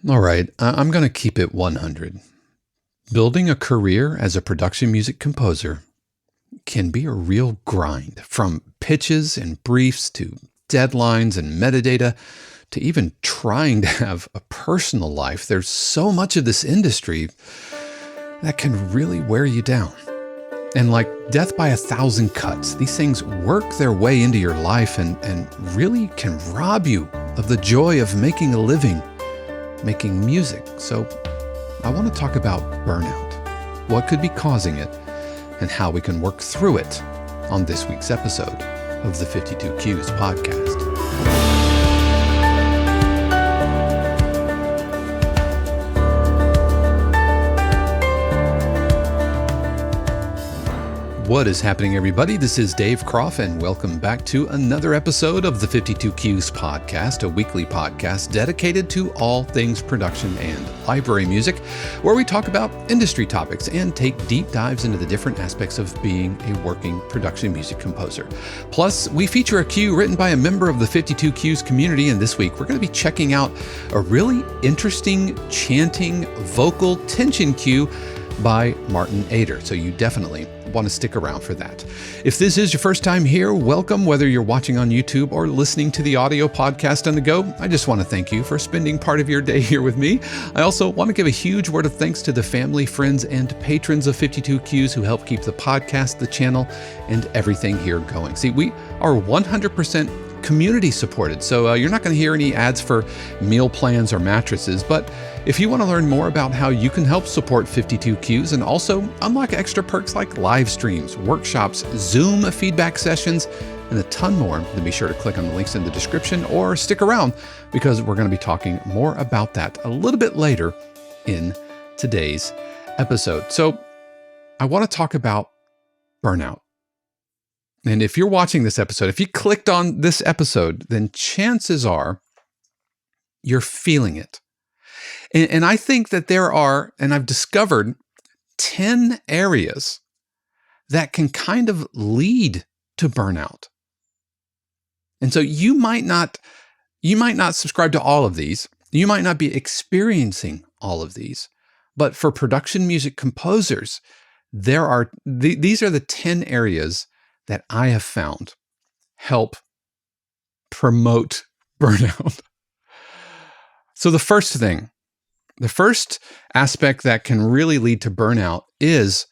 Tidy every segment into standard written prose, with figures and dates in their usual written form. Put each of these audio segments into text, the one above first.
All right, I'm going to keep it 100. Building a career as a production music composer can be a real grind, from pitches and briefs to deadlines and metadata to even trying to have a personal life. There's so much of this industry that can really wear you down. And like death by a thousand cuts, these things work their way into your life and really can rob you of the joy of making a living, making music. So I want to talk about burnout, what could be causing it, and how we can work through it on this week's episode of the 52 Qs podcast. What is happening, everybody? This is Dave Croft, and welcome back to another episode of the 52 Qs podcast, a weekly podcast dedicated to all things production and library music, where we talk about industry topics and take deep dives into the different aspects of being a working production music composer. Plus, we feature a cue written by a member of the 52 Qs community, and this week we're going to be checking out a really interesting chanting vocal tension cue by Martin EDER. So you definitely want to stick around for that. If this is your first time here, welcome. Whether you're watching on YouTube or listening to the audio podcast on the go, I just want to thank you for spending part of your day here with me. I also want to give a huge word of thanks to the family, friends, and patrons of 52 Qs who help keep the podcast, the channel, and everything here going. See, we are 100% community supported, so you're not going to hear any ads for meal plans or mattresses, but if you want to learn more about how you can help support 52 Qs and also unlock extra perks like live streams, workshops, Zoom feedback sessions, and a ton more, then be sure to click on the links in the description or stick around because we're going to be talking more about that a little bit later in today's episode. So I want to talk about burnout. And if you're watching this episode, if you clicked on this episode, then chances are you're feeling it. And I think that there are, and I've discovered 10 areas that can kind of lead to burnout. And so you might not subscribe to all of these. You might not be experiencing all of these. But for production music composers, these are the 10 areas that I have found help promote burnout. So the first aspect that can really lead to burnout is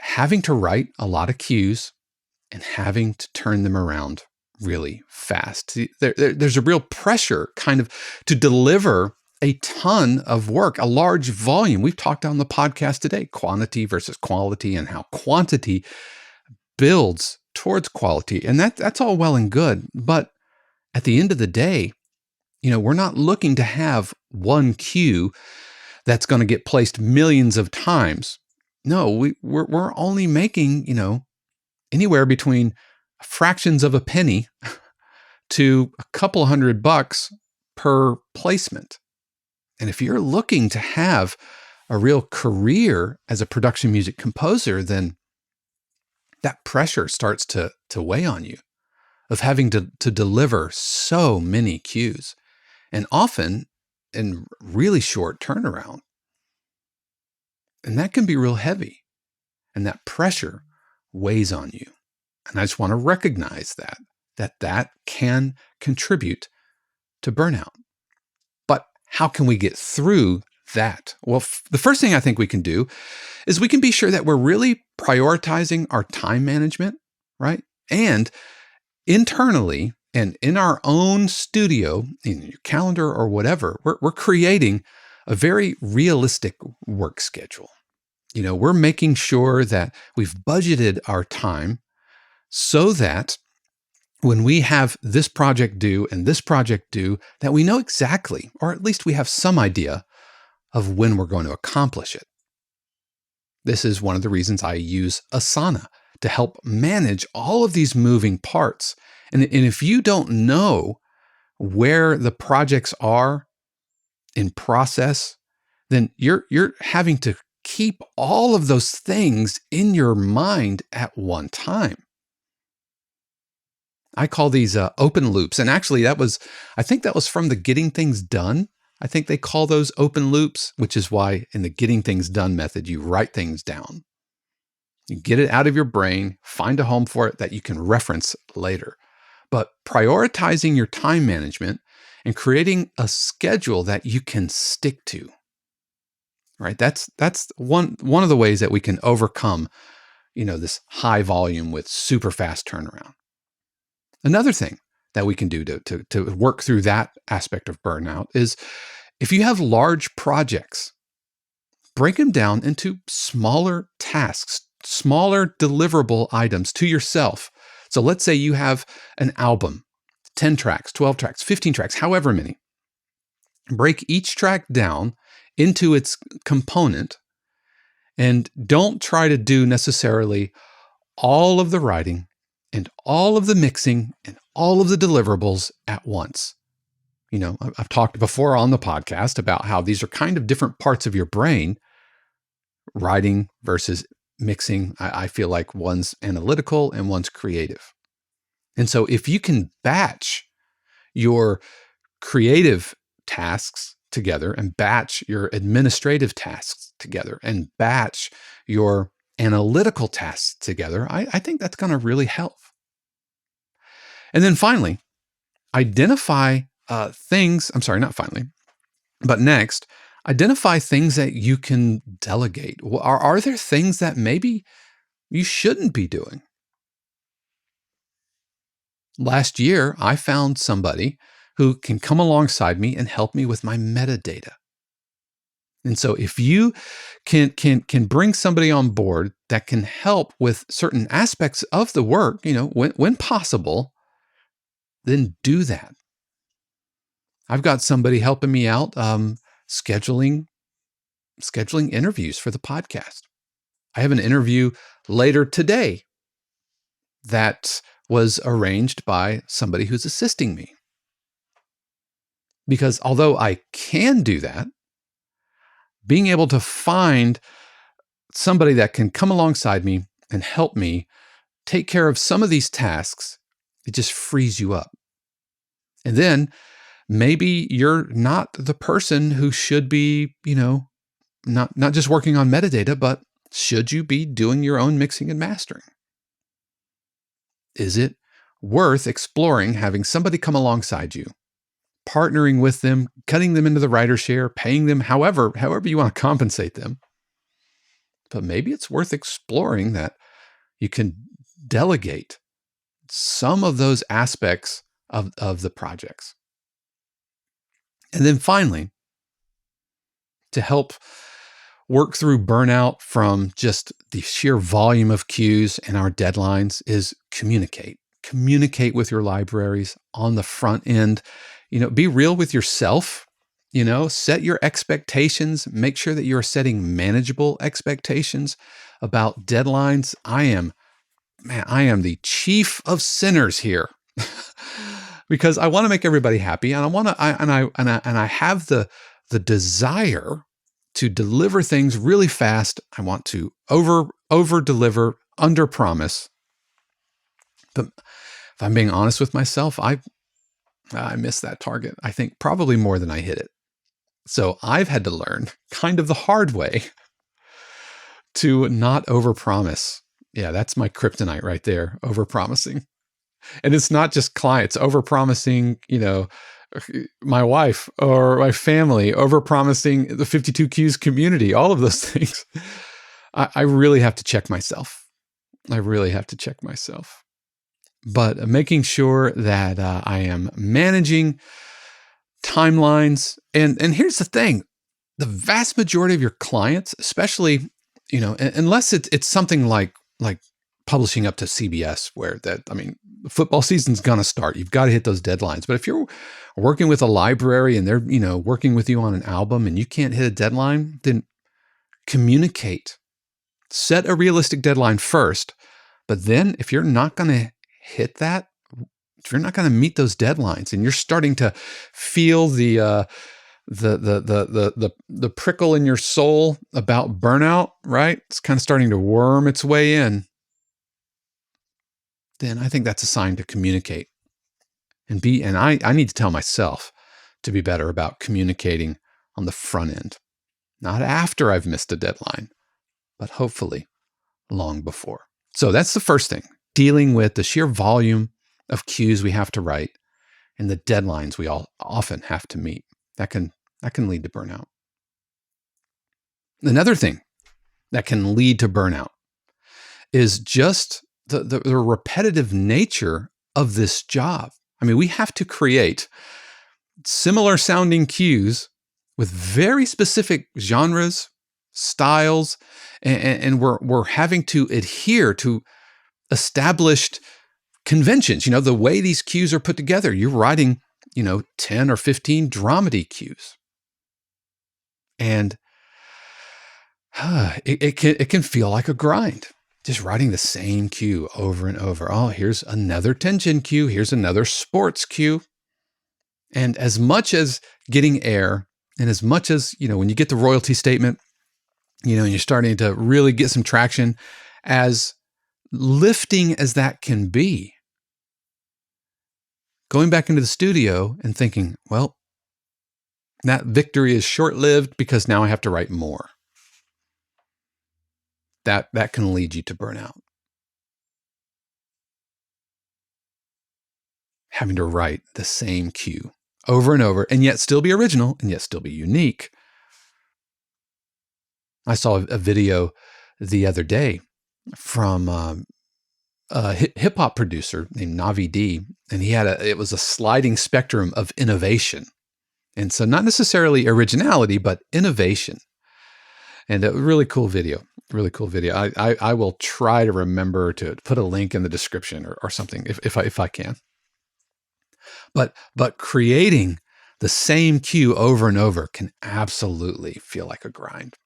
having to write a lot of cues and having to turn them around really fast. There's a real pressure kind of to deliver a ton of work, a large volume. We've talked on the podcast today, quantity versus quality, and how quantity builds towards quality. And that's all well and good. But at the end of the day, we're not looking to have one cue that's going to get placed millions of times. No, we're only making, anywhere between fractions of a penny to a couple $100 per placement. And if you're looking to have a real career as a production music composer, then that pressure starts to weigh on you of having to deliver so many cues, and often in really short turnaround. And that can be real heavy, and that pressure weighs on you. And I just want to recognize that can contribute to burnout. But how can we get through that? Well, the first thing I think we can do is we can be sure that we're really prioritizing our time management, right? And internally and in our own studio, in your calendar or whatever, we're creating a very realistic work schedule. We're making sure that we've budgeted our time so that when we have this project due and this project due, that we know exactly, or at least we have some idea of when we're going to accomplish it. This is one of the reasons I use Asana to help manage all of these moving parts. And if you don't know where the projects are in process, then you're having to keep all of those things in your mind at one time. I call these open loops. And actually I think that was from the Getting Things Done I think they call those open loops, which is why in the getting things done method, you write things down. You get it out of your brain, find a home for it that you can reference later. But prioritizing your time management and creating a schedule that you can stick to, right? That's one of the ways that we can overcome, this high volume with super fast turnaround. Another thing that we can do to work through that aspect of burnout is if you have large projects, break them down into smaller tasks, smaller deliverable items to yourself. So let's say you have an album, 10 tracks, 12 tracks, 15 tracks, however many. Break each track down into its component and don't try to do necessarily all of the writing and all of the mixing and all of the deliverables at once. I've talked before on the podcast about how these are kind of different parts of your brain, writing versus mixing. I feel like one's analytical and one's creative. And so if you can batch your creative tasks together and batch your administrative tasks together and batch your analytical tasks together, I think that's going to really help. And then finally, identify next, identify things that you can delegate. Are there things that maybe you shouldn't be doing? Last year, I found somebody who can come alongside me and help me with my metadata. And so if you can bring somebody on board that can help with certain aspects of the work, when possible, then do that. I've got somebody helping me out scheduling interviews for the podcast. I have an interview later today that was arranged by somebody who's assisting me. Because although I can do that, being able to find somebody that can come alongside me and help me take care of some of these tasks, it just frees you up. And then maybe you're not the person who should be, not just working on metadata, but should you be doing your own mixing and mastering? Is it worth exploring having somebody come alongside you, partnering with them, cutting them into the writer share, paying them however you want to compensate them? But maybe it's worth exploring that you can delegate some of those aspects of the projects. And then finally, to help work through burnout from just the sheer volume of queues and our deadlines is communicate. Communicate with your libraries on the front end. Be real with yourself. Set your expectations. Make sure that you're setting manageable expectations about deadlines. I am the chief of sinners here. Because I want to make everybody happy, and I have the desire to deliver things really fast. I want to over deliver, under promise. But if I'm being honest with myself, I missed that target. I think probably more than I hit it. So I've had to learn kind of the hard way to not overpromise. Yeah, that's my kryptonite right there, overpromising. And it's not just clients, overpromising, my wife or my family, overpromising the 52 Qs community, all of those things. I really have to check myself. But making sure that I am managing timelines. And here's the thing, the vast majority of your clients, especially, unless it's something like publishing up to CBS, where football season's going to start. You've got to hit those deadlines. But if you're working with a library and they're, working with you on an album and you can't hit a deadline, then communicate. Set a realistic deadline first. But then if you're not going to hit that, if you're not going to meet those deadlines and you're starting to feel the prickle in your soul about burnout, right? It's kind of starting to worm its way in. Then I think that's a sign to communicate and I need to tell myself to be better about communicating on the front end, not after I've missed a deadline, but hopefully long before. So that's the first thing, dealing with the sheer volume of cues we have to write and the deadlines we all often have to meet. That can lead to burnout. Another thing that can lead to burnout is just the repetitive nature of this job. I mean, we have to create similar sounding cues with very specific genres, styles, and we're having to adhere to established conventions. The way these cues are put together. You're writing, 10 or 15 dramedy cues. And it can feel like a grind, just writing the same cue over and over. Oh, here's another tension cue. Here's another sports cue. And as much as getting air, and as much as, when you get the royalty statement, and you're starting to really get some traction, as lifting as that can be, going back into the studio and thinking, well, that victory is short-lived because now I have to write more. That can lead you to burnout. Having to write the same cue over and over, and yet still be original, and yet still be unique. I saw a video the other day from a hip hop producer named Navi D, and it was a sliding spectrum of innovation, and so not necessarily originality, but innovation. And a really cool video. Really cool video. I will try to remember to put a link in the description or something if I can. But creating the same cue over and over can absolutely feel like a grind.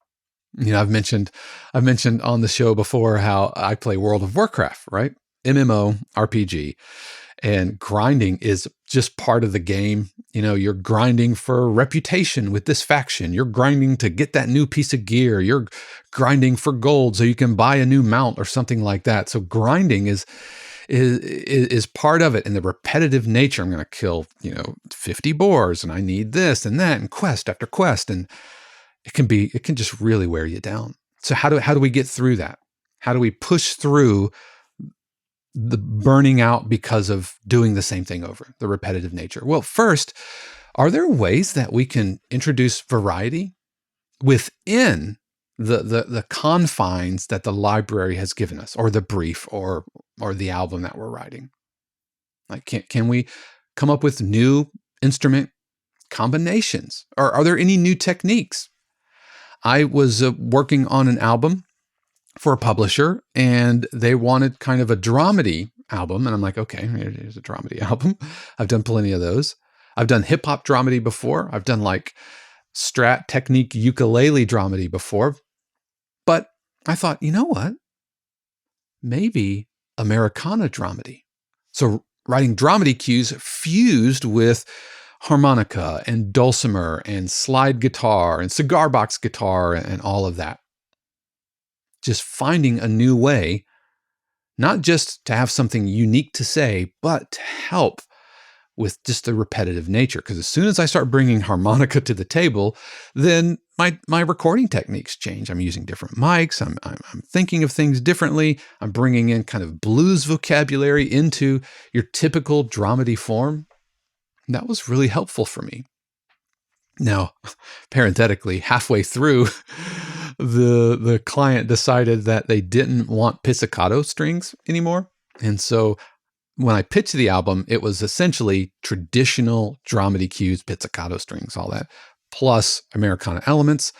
I've mentioned on the show before how I play World of Warcraft, right? MMO RPG. And grinding is just part of the game. You're grinding for reputation with this faction. You're grinding to get that new piece of gear. You're grinding for gold so you can buy a new mount or something like that. So grinding is part of it. And the repetitive nature, I'm going to kill, 50 boars and I need this and that and quest after quest. And it can just really wear you down. So how do we get through that? How do we push through the burning out because of doing the same thing over, the repetitive nature? Well, first, are there ways that we can introduce variety within the confines that the library has given us, or the brief, or the album that we're writing? Like, can we come up with new instrument combinations? Or are there any new techniques? I was working on an album for a publisher, and they wanted kind of a dramedy album. And I'm like, okay, here's a dramedy album. I've done plenty of those. I've done hip hop dramedy before. I've done like Strat technique ukulele dramedy before. But I thought, you know what? Maybe Americana dramedy. So writing dramedy cues fused with harmonica and dulcimer and slide guitar and cigar box guitar and all of that. Just finding a new way, not just to have something unique to say, but to help with just the repetitive nature. Because as soon as I start bringing harmonica to the table, then my recording techniques change. I'm using different mics. I'm thinking of things differently. I'm bringing in kind of blues vocabulary into your typical dramedy form. And that was really helpful for me. Now, parenthetically, halfway through, the client decided that they didn't want pizzicato strings anymore. And so when I pitched the album, it was essentially traditional dramedy cues, pizzicato strings, all that, plus Americana elements.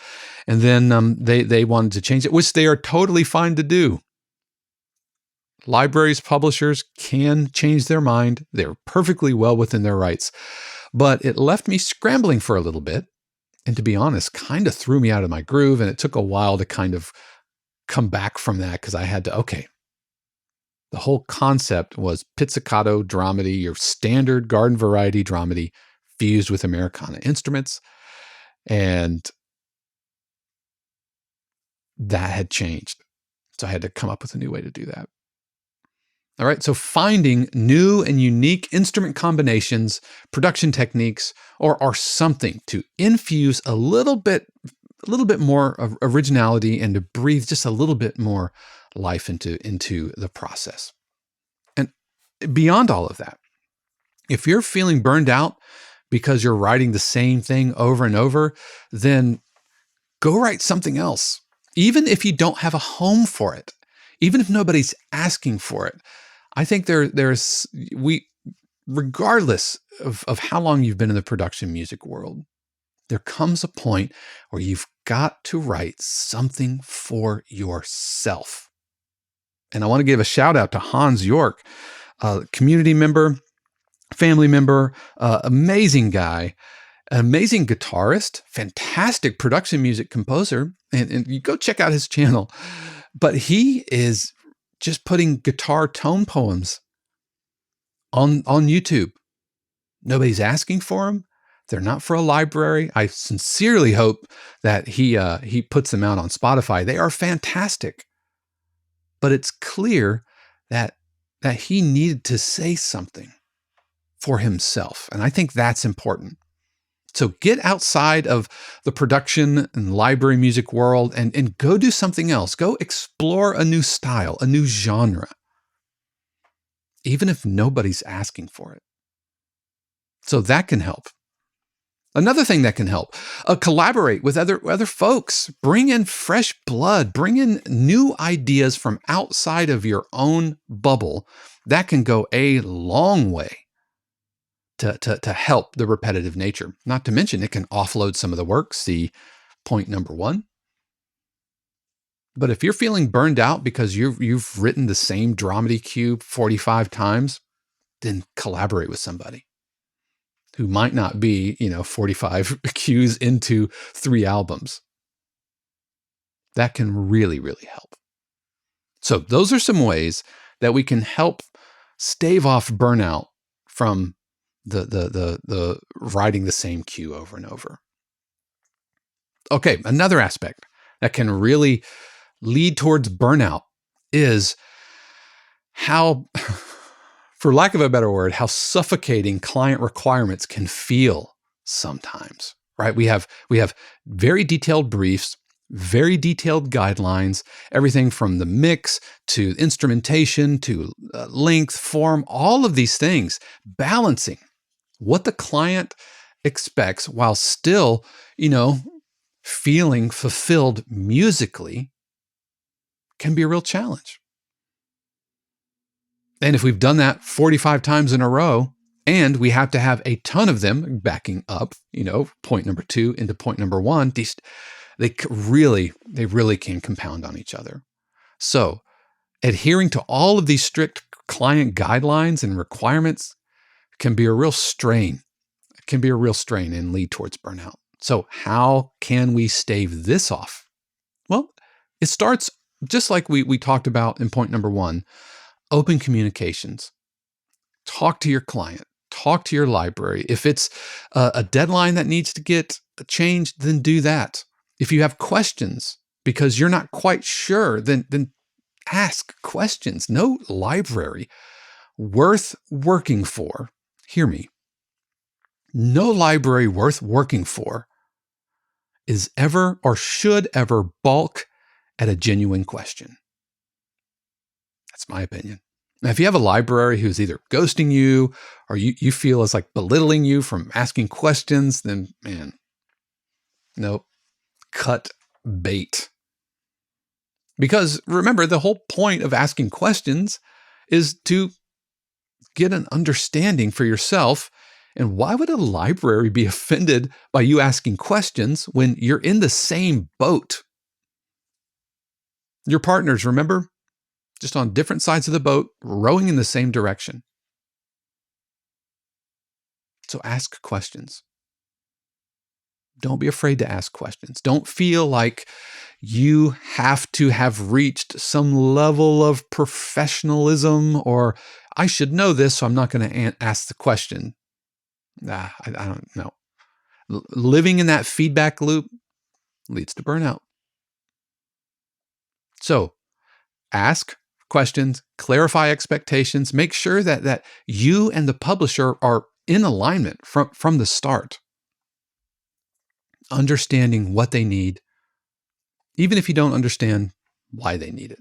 And then they wanted to change it, which they are totally fine to do. Libraries, publishers can change their mind. They're perfectly well within their rights. But it left me scrambling for a little bit. And to be honest, kind of threw me out of my groove. And it took a while to kind of come back from that, because I had to, okay, the whole concept was pizzicato dramedy, your standard garden variety dramedy fused with Americana instruments. And that had changed. So I had to come up with a new way to do that. All right. So finding new and unique instrument combinations, production techniques, or something to infuse a little bit more of originality and to breathe just a little bit more life into the process. And beyond all of that, if you're feeling burned out because you're writing the same thing over and over, then go write something else. Even if you don't have a home for it, even if nobody's asking for it, I think regardless of how long you've been in the production music world, there comes a point where you've got to write something for yourself. And I want to give a shout out to Hans York, a community member, family member, amazing guy, an amazing guitarist, fantastic production music composer. And you go check out his channel. But he is just putting guitar tone poems on YouTube. Nobody's asking for them. They're not for a library. I sincerely hope that he puts them out on Spotify. They are fantastic. But it's clear that he needed to say something for himself. And I think that's important. So get outside of the production and library music world and go do something else. Go explore a new style, a new genre, even if nobody's asking for it. So that can help. Another thing that can help, collaborate with other folks. Bring in fresh blood. Bring in new ideas from outside of your own bubble. That can go a long way to help the repetitive nature. Not to mention, it can offload some of the work. See point number 1. But if you're feeling burned out because you've written the same dramedy cue 45 times, then collaborate with somebody who might not be, 45 cues into 3 albums. That can really, really help. So those are some ways that we can help stave off burnout from the writing the same cue over and over. Okay, another aspect that can really lead towards burnout is how, for lack of a better word, how suffocating client requirements can feel sometimes, right? We have very detailed briefs, very detailed guidelines, everything from the mix to instrumentation to length, form, all of these things, balancing what the client expects while still, feeling fulfilled musically can be a real challenge. And if we've done that 45 times in a row, and we have to have a ton of them backing up, point number 2 into point number 1, they really can compound on each other. So adhering to all of these strict client guidelines and requirements can be a real strain. It can be a real strain and lead towards burnout. So how can we stave this off? Well, it starts just like we talked about in point number 1, open communications. Talk to your client. Talk to your library. If it's a deadline that needs to get changed, then do that. If you have questions because you're not quite sure, then ask questions. No library worth working for, hear me, no library worth working for is ever or should ever balk at a genuine question. That's my opinion. Now, if you have a library who's either ghosting you or you feel is like belittling you from asking questions, then man, nope, cut bait. Because remember, the whole point of asking questions is to get an understanding for yourself. And why would a library be offended by you asking questions when you're in the same boat? Your partners, remember? Just on different sides of the boat, rowing in the same direction. So ask questions. Don't be afraid to ask questions. Don't feel like you have to have reached some level of professionalism or I should know this, so I'm not going to ask the question. I don't know. Living in that feedback loop leads to burnout. So ask questions, clarify expectations, make sure that you and the publisher are in alignment from the start, understanding what they need, even if you don't understand why they need it.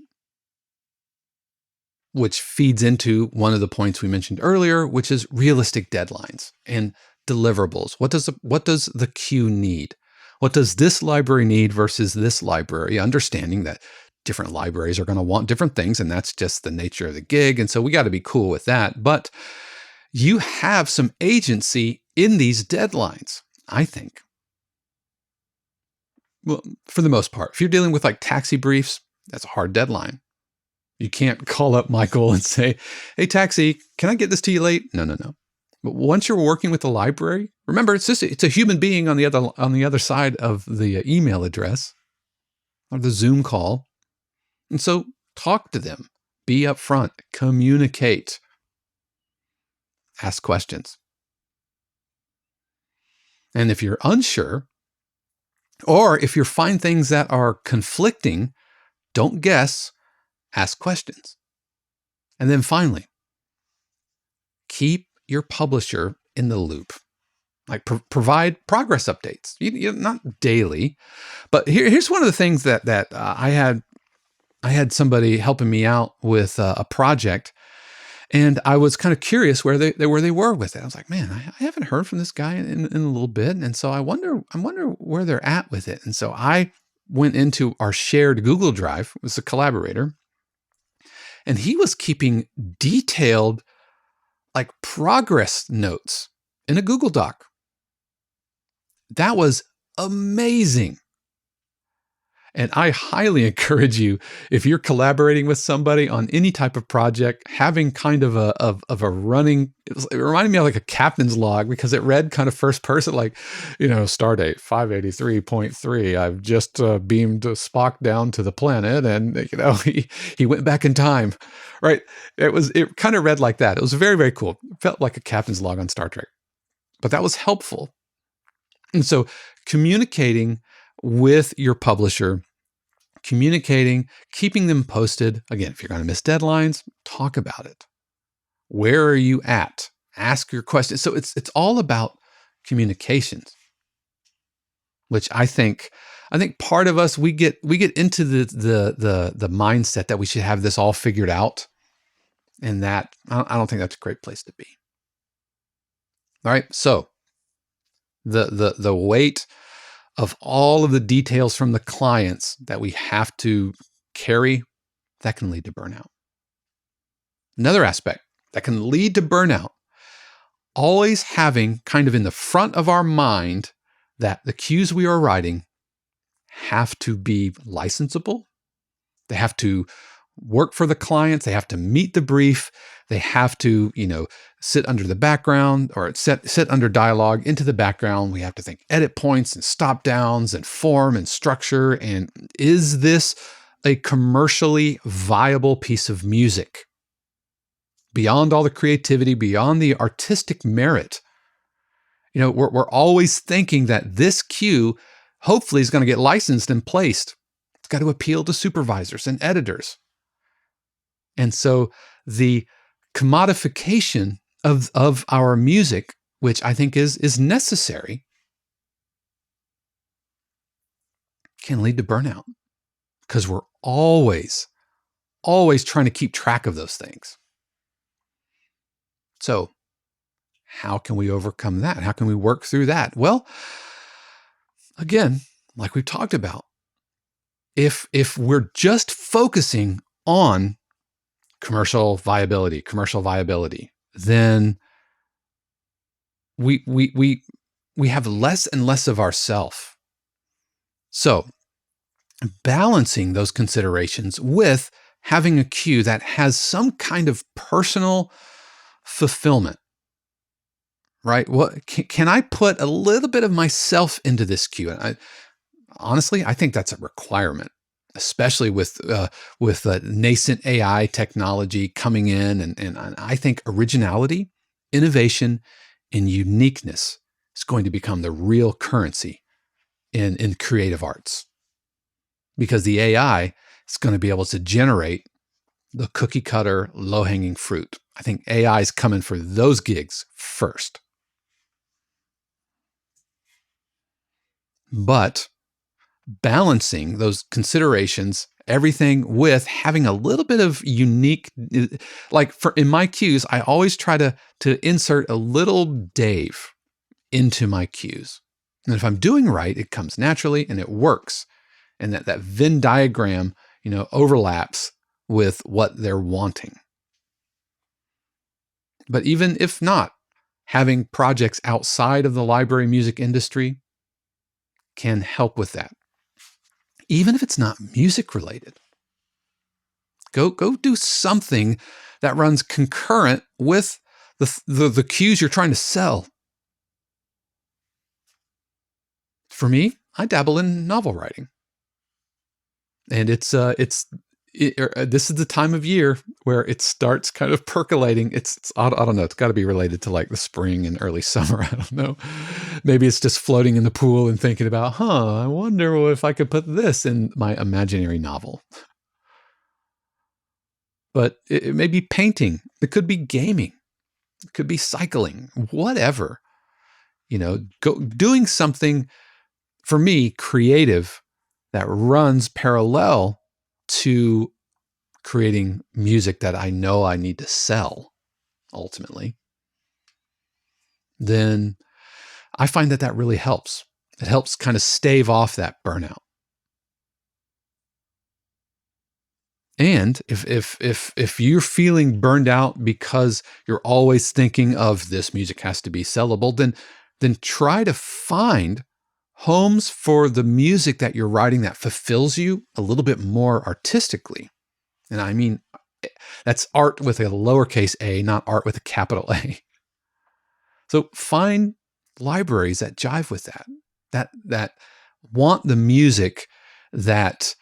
Which feeds into one of the points we mentioned earlier, which is realistic deadlines and deliverables. What does the queue need? What does this library need versus this library? Understanding that different libraries are going to want different things, and that's just the nature of the gig. And so we got to be cool with that. But you have some agency in these deadlines, I think. Well, for the most part, if you're dealing with like taxi briefs, that's a hard deadline. You can't call up Michael and say, "Hey, taxi, can I get this to you late?" No. But once you're working with the library, remember, it's a human being on the other side of the email address or the Zoom call. And so talk to them, be upfront, communicate, ask questions. And if you're unsure, or if you find things that are conflicting, don't guess, ask questions. And then finally, keep your publisher in the loop. Like provide progress updates. Not daily, but here's one of the things that I had somebody helping me out with a project, and I was kind of curious where they were with it. I was like, man, I haven't heard from this guy in a little bit, and so I wonder where they're at with it. And so I went into our shared Google Drive. It was a collaborator, and he was keeping detailed like progress notes in a Google Doc. That was amazing. And I highly encourage you, if you're collaborating with somebody on any type of project, having kind of a running, it reminded me of like a captain's log, because it read kind of first person, like, start date 583.3. I've just beamed Spock down to the planet, and he went back in time, right? It kind of read like that. It was very, very cool. It felt like a captain's log on Star Trek, but that was helpful. And so communicating with your publisher, keeping them posted. Again, if you're going to miss deadlines, talk about it. Where are you at? Ask your questions. So it's all about communications, which I think part of us, we get into the mindset that we should have this all figured out, and that I don't think that's a great place to be. All right, so the weight of all of the details from the clients that we have to carry, that can lead to burnout. Another aspect that can lead to burnout, always having kind of in the front of our mind that the cues we are writing have to be licensable. They have to work for the clients. They have to meet the brief. They have to, sit under the background, or sit under dialogue into the background. We have to think edit points and stop downs and form and structure. And is this a commercially viable piece of music? Beyond all the creativity, beyond the artistic merit, we're always thinking that this cue hopefully is going to get licensed and placed. It's got to appeal to supervisors and editors. And so the commodification of our music, which I think is necessary, can lead to burnout, because we're always trying to keep track of those things. So how can we overcome that? How can we work through that? Well, again, like we've talked about, if we're just focusing on commercial viability, then we have less and less of ourself. So balancing those considerations with having a cue that has some kind of personal fulfillment, right? What can I put a little bit of myself into this cue? And honestly, I think that's a requirement, especially with nascent AI technology coming in, and I think originality, innovation, and uniqueness is going to become the real currency in creative arts, because the AI is going to be able to generate the cookie cutter, low hanging fruit. I think AI is coming for those gigs first. But balancing those considerations, everything with having a little bit of unique, like in my cues, I always try to insert a little Dave into my cues. And if I'm doing right, it comes naturally and it works. And that Venn diagram, overlaps with what they're wanting. But even if not, having projects outside of the library music industry can help with that. Even if it's not music related. Go do something that runs concurrent with the cues you're trying to sell. For me, I dabble in novel writing. And this is the time of year where it starts kind of percolating. I don't know. It's got to be related to like the spring and early summer. I don't know. Maybe it's just floating in the pool and thinking about, I wonder if I could put this in my imaginary novel. But it may be painting. It could be gaming. It could be cycling, whatever. Doing something, for me, creative that runs parallel to creating music that I know I need to sell ultimately, then I find that really helps. It helps kind of stave off that burnout. And if you're feeling burned out because you're always thinking of this music has to be sellable, then try to find homes for the music that you're writing that fulfills you a little bit more artistically. And I mean, that's art with a lowercase a, not art with a capital A. So find libraries that jive with that want the music that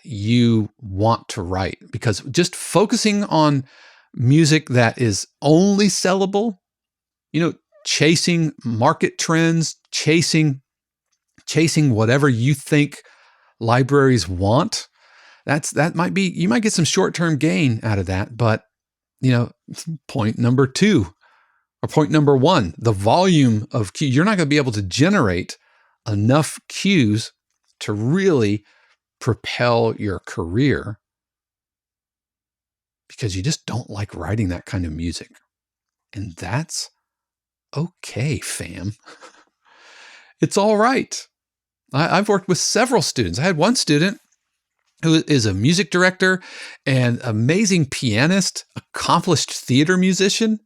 you want to write. Because just focusing on music that is only sellable, chasing market trends, chasing whatever you think libraries want, you might get some short-term gain out of that. But, point number 2 or point number 1, the volume of cues, you're not going to be able to generate enough cues to really propel your career because you just don't like writing that kind of music. And that's okay, fam. It's all right. I've worked with several students. I had one student who is a music director and amazing pianist, accomplished theater musician.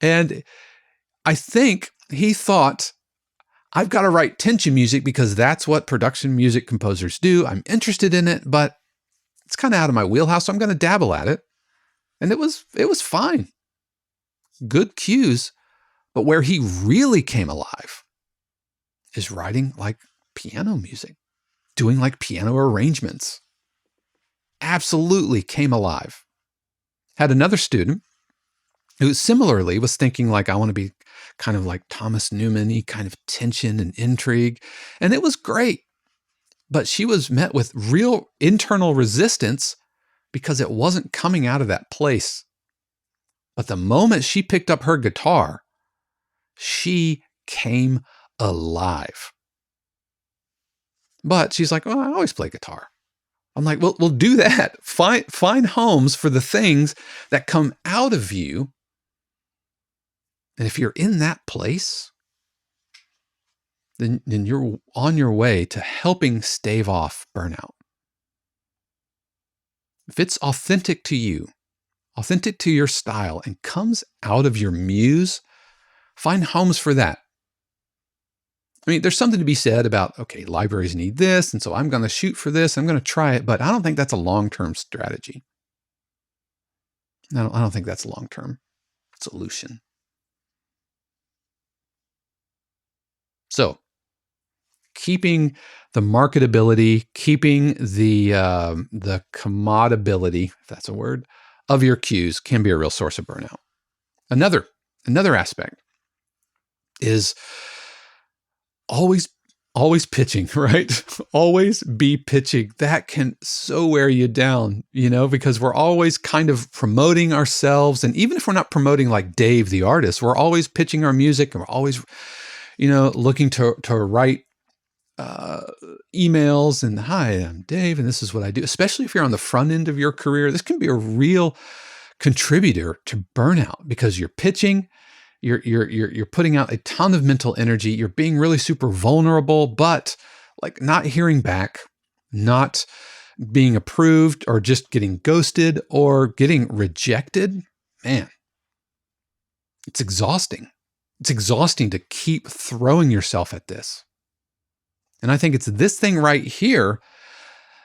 And I think he thought, I've got to write tension music because that's what production music composers do. I'm interested in it, but it's kind of out of my wheelhouse, so I'm going to dabble at it. And it was fine. Good cues. But where he really came alive is writing like piano music, doing like piano arrangements. Absolutely came alive. Had another student who similarly was thinking like, I want to be kind of like Thomas Newman-y kind of tension and intrigue. And it was great. But she was met with real internal resistance because it wasn't coming out of that place. But the moment she picked up her guitar, she came alive. But she's like, I always play guitar. I'm like, well, we'll do that. Find homes for the things that come out of you. And if you're in that place, then you're on your way to helping stave off burnout. If it's authentic to you, authentic to your style, and comes out of your muse, find homes for that. I mean, there's something to be said about, okay, libraries need this, and so I'm going to shoot for this, I'm going to try it, but I don't think that's a long-term strategy. I don't think that's a long-term solution. So, keeping the marketability, keeping the commodability, if that's a word, of your cues can be a real source of burnout. Another aspect is always always pitching, right? Always be pitching. That can so wear you down, because we're always kind of promoting ourselves. And even if we're not promoting like Dave, the artist, we're always pitching our music, and we're always, looking to write emails and, hi, I'm Dave, and this is what I do. Especially if you're on the front end of your career, this can be a real contributor to burnout because you're pitching. You're putting out a ton of mental energy. You're being really super vulnerable, but like not hearing back, not being approved, or just getting ghosted or getting rejected. Man, it's exhausting. It's exhausting to keep throwing yourself at this. And I think it's this thing right here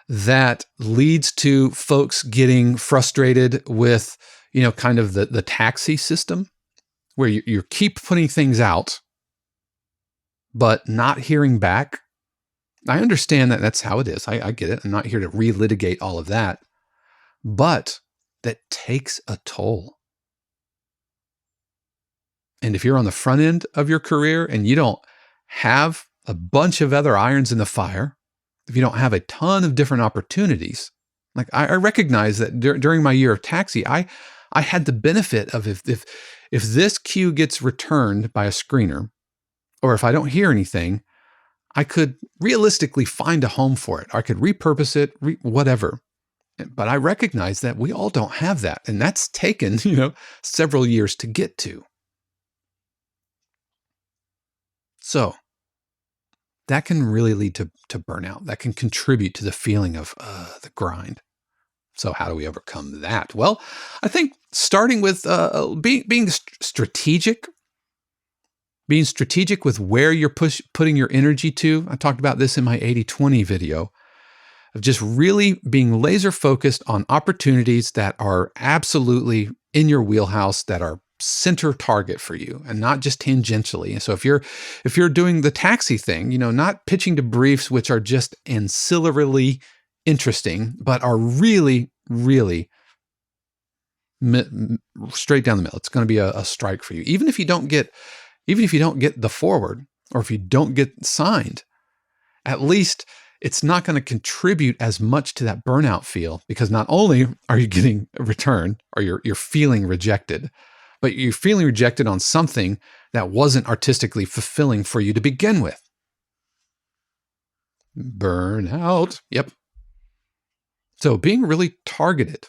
that leads to folks getting frustrated with, kind of the taxi system, where you keep putting things out, but not hearing back. I understand that that's how it is. I get it. I'm not here to relitigate all of that, but that takes a toll. And if you're on the front end of your career and you don't have a bunch of other irons in the fire, if you don't have a ton of different opportunities, like I recognize that during my year of taxi, I had the benefit of if this cue gets returned by a screener, or if I don't hear anything, I could realistically find a home for it. I could repurpose it, whatever. But I recognize that we all don't have that. And that's taken, several years to get to. So that can really lead to burnout. That can contribute to the feeling of the grind. So how do we overcome that? Well, I think starting with being strategic, being strategic with where you're putting your energy to. I talked about this in my 80-20 video, of just really being laser focused on opportunities that are absolutely in your wheelhouse, that are center target for you and not just tangentially. And so if you're doing the taxi thing, not pitching to briefs which are just ancillarily interesting, but are really, really straight down the middle. It's going to be a strike for you. Even if you don't get the forward, or if you don't get signed, at least it's not going to contribute as much to that burnout feel, because not only are you getting a return, or you're feeling rejected, but you're feeling rejected on something that wasn't artistically fulfilling for you to begin with. Burnout. Yep. So being really targeted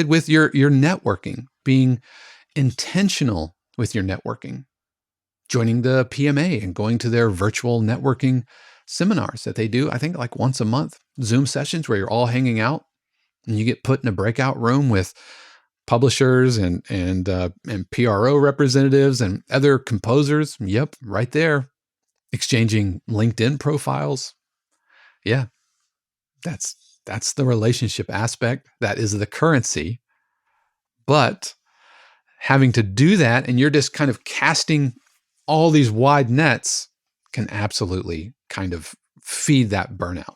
with your networking, being intentional with your networking, joining the PMA and going to their virtual networking seminars that they do, I think like once a month, Zoom sessions where you're all hanging out and you get put in a breakout room with publishers and PRO representatives and other composers. Yep, right there, exchanging LinkedIn profiles. Yeah, that's the relationship aspect. That is the currency. But having to do that, and you're just kind of casting all these wide nets, can absolutely kind of feed that burnout.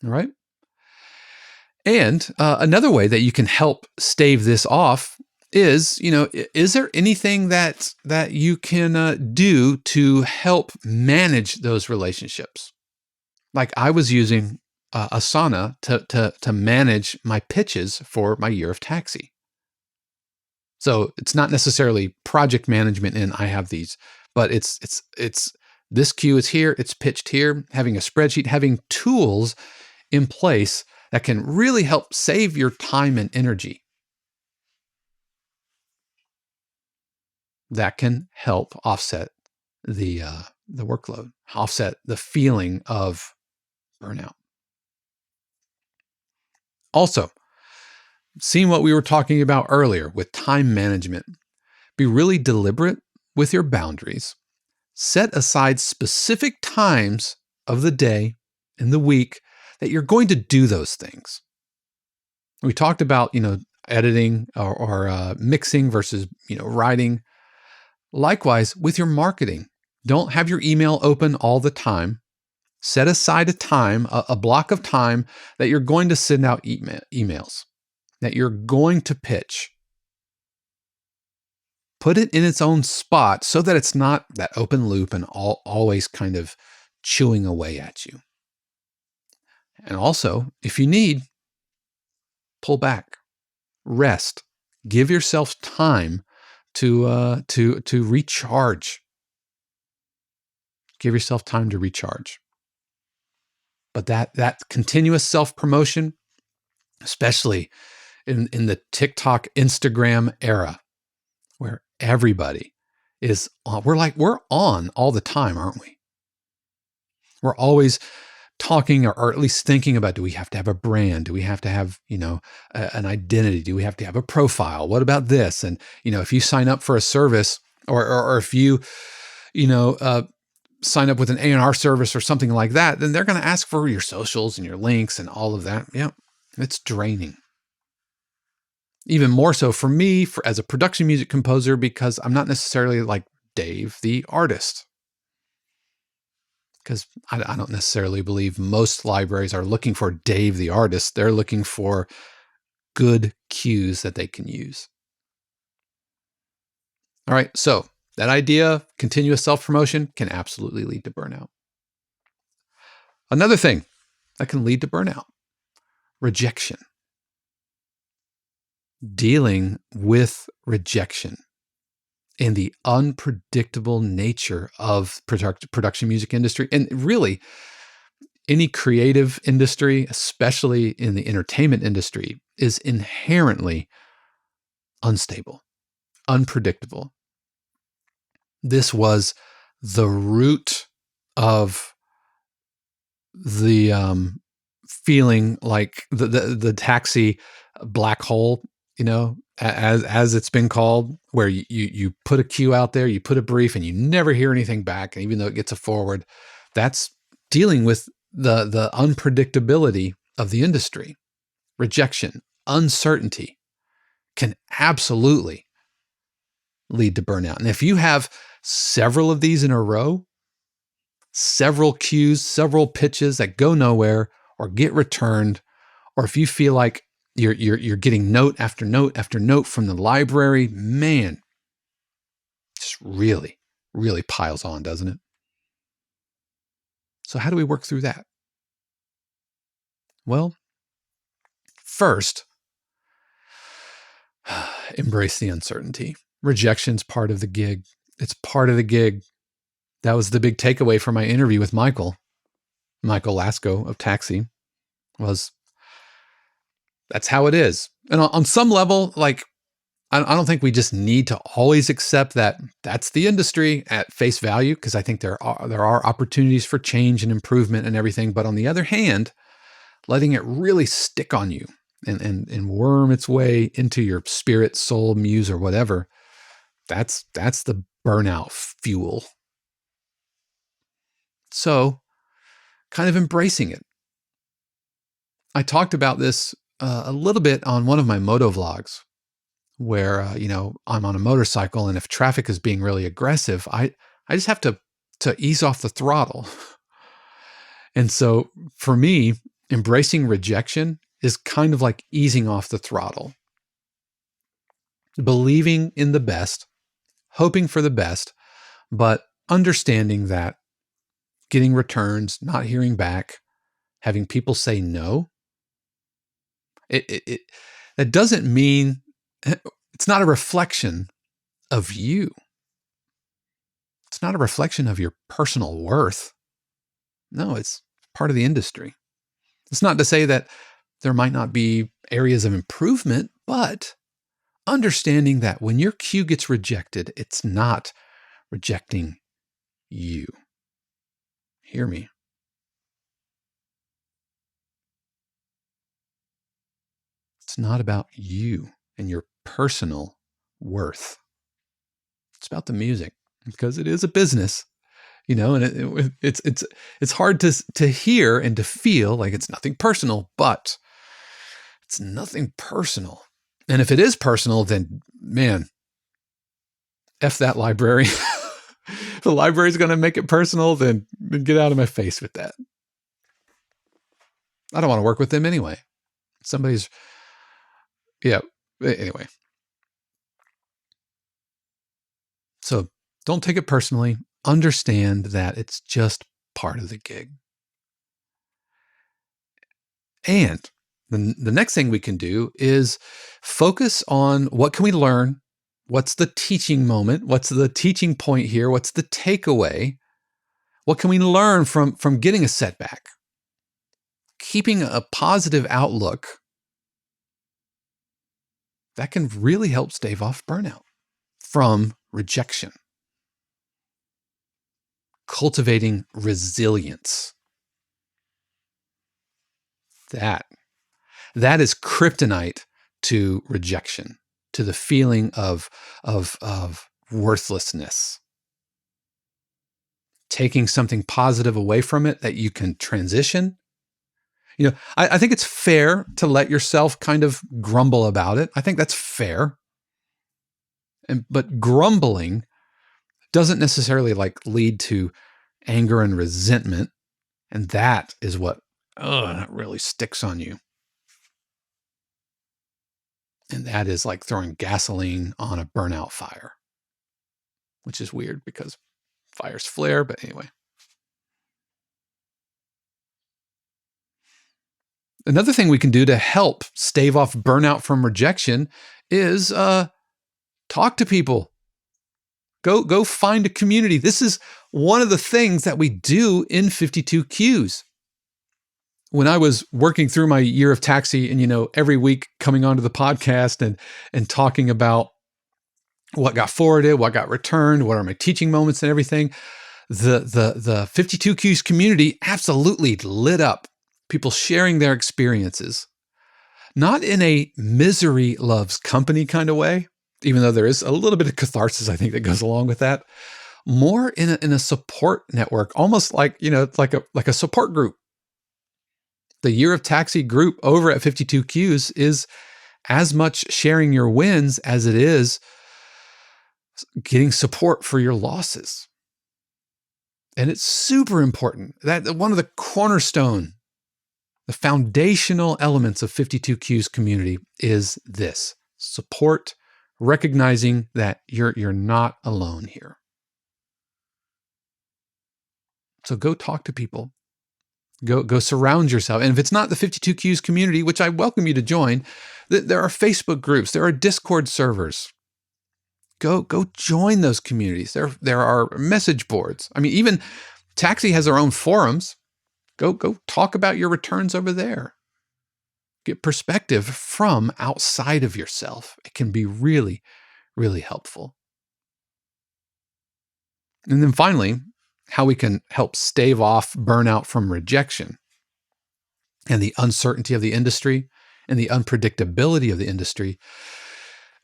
All right. And another way that you can help stave this off is, is there anything that you can do to help manage those relationships? Like I was using Asana to manage my pitches for my year of taxi. So it's not necessarily project management and I have these, but it's this cue is here, it's pitched here, having a spreadsheet, having tools in place that can really help save your time and energy. That can help offset the workload, offset the feeling of burnout. Also, seeing what we were talking about earlier with time management, be really deliberate with your boundaries. Set aside specific times of the day and the week that you're going to do those things. We talked about, editing or mixing versus, writing. Likewise, with your marketing, don't have your email open all the time. Set aside a time, a block of time that you're going to send out emails, that you're going to pitch. Put it in its own spot so that it's not that open loop and always kind of chewing away at you. And also, if you need, pull back, rest, give yourself time to recharge. Give yourself time to recharge. But that continuous self-promotion, especially in the TikTok, Instagram era, where everybody is on, we're on all the time, aren't we? We're always talking or at least thinking about, do we have to have a brand? Do we have to have, an identity? Do we have to have a profile? What about this? And, if you sign up for a service or if you, sign up with an A&R service or something like that, then they're going to ask for your socials and your links and all of that. Yeah, it's draining. Even more so for me, as a production music composer, because I'm not necessarily like Dave the artist. Because I don't necessarily believe most libraries are looking for Dave the artist. They're looking for good cues that they can use. All right, so that idea, continuous self-promotion, can absolutely lead to burnout. Another thing that can lead to burnout, rejection. Dealing with rejection and the unpredictable nature of production music industry, and really any creative industry, especially in the entertainment industry, is inherently unstable, unpredictable. This was the root of the feeling like the taxi black hole, as it's been called, where you put a cue out there, you put a brief, and you never hear anything back. And even though it gets a forward, that's dealing with the unpredictability of the industry. Rejection, uncertainty can absolutely lead to burnout. And if you have several of these in a row, several cues, several pitches that go nowhere or get returned, or if you feel like you're getting note after note after note from the library, man, just really, really piles on, doesn't it? So how do we work through that? Well, first, embrace the uncertainty. Rejection's part of the gig. It's part of the gig. That was the big takeaway from my interview with Michael Lasco of Taxi, was that's how it is. And on some level, like, I don't think we just need to always accept that that's the industry at face value, because I think there are opportunities for change and improvement and everything. But on the other hand, letting it really stick on you and worm its way into your spirit, soul, muse, or whatever, that's the burnout fuel. So kind of embracing it. I talked about this a little bit on one of my moto vlogs, where I'm on a motorcycle, and if traffic is being really aggressive, I just have to ease off the throttle. And so for me, embracing rejection is kind of like easing off the throttle, believing in the best, hoping for the best, but understanding that getting returns, not hearing back, having people say no, that doesn't mean, it's not a reflection of you. It's not a reflection of your personal worth. No, it's part of the industry. It's not to say that there might not be areas of improvement, but understanding that when your cue gets rejected, it's not rejecting you. Hear me. It's not about you and your personal worth. It's about the music, because it is a business, and it's hard to hear and to feel like it's nothing personal, but it's nothing personal. And if it is personal, then man, F that library. If the library is going to make it personal, then get out of my face with that. I don't want to work with them anyway. Yeah. Anyway. So don't take it personally. Understand that it's just part of the gig. And the next thing we can do is focus on what can we learn? What's the teaching moment? What's the teaching point here? What's the takeaway? What can we learn from getting a setback? Keeping a positive outlook, that can really help stave off burnout from rejection. Cultivating resilience. That is kryptonite to rejection, to the feeling of worthlessness. Taking something positive away from it that you can transition. I think it's fair to let yourself kind of grumble about it. I think that's fair. But grumbling doesn't necessarily lead to anger and resentment. And that is what really sticks on you. And that is like throwing gasoline on a burnout fire, which is weird because fires flare. But anyway. Another thing we can do to help stave off burnout from rejection is talk to people. Go find a community. This is one of the things that we do in 52 Qs. When I was working through my year of taxi and, every week coming onto the podcast and talking about what got forwarded, what got returned, what are my teaching moments and everything, the 52 Qs community absolutely lit up. People sharing their experiences, not in a misery loves company kind of way, even though there is a little bit of catharsis, I think, that goes along with that. More in a support network, almost like a support group. The Year of Taxi group over at 52 Qs is as much sharing your wins as it is getting support for your losses. And it's super important. That one of the cornerstone, the foundational elements of 52 Qs community is this: support, recognizing that you're not alone here. So go talk to people. Go surround yourself. And if it's not the 52 Qs community, which I welcome you to join, there are Facebook groups, there are Discord servers. Go join those communities. There are message boards. I mean, even Taxi has their own forums. Go talk about your returns over there. Get perspective from outside of yourself. It can be really, really helpful. And then finally, how we can help stave off burnout from rejection and the uncertainty of the industry and the unpredictability of the industry.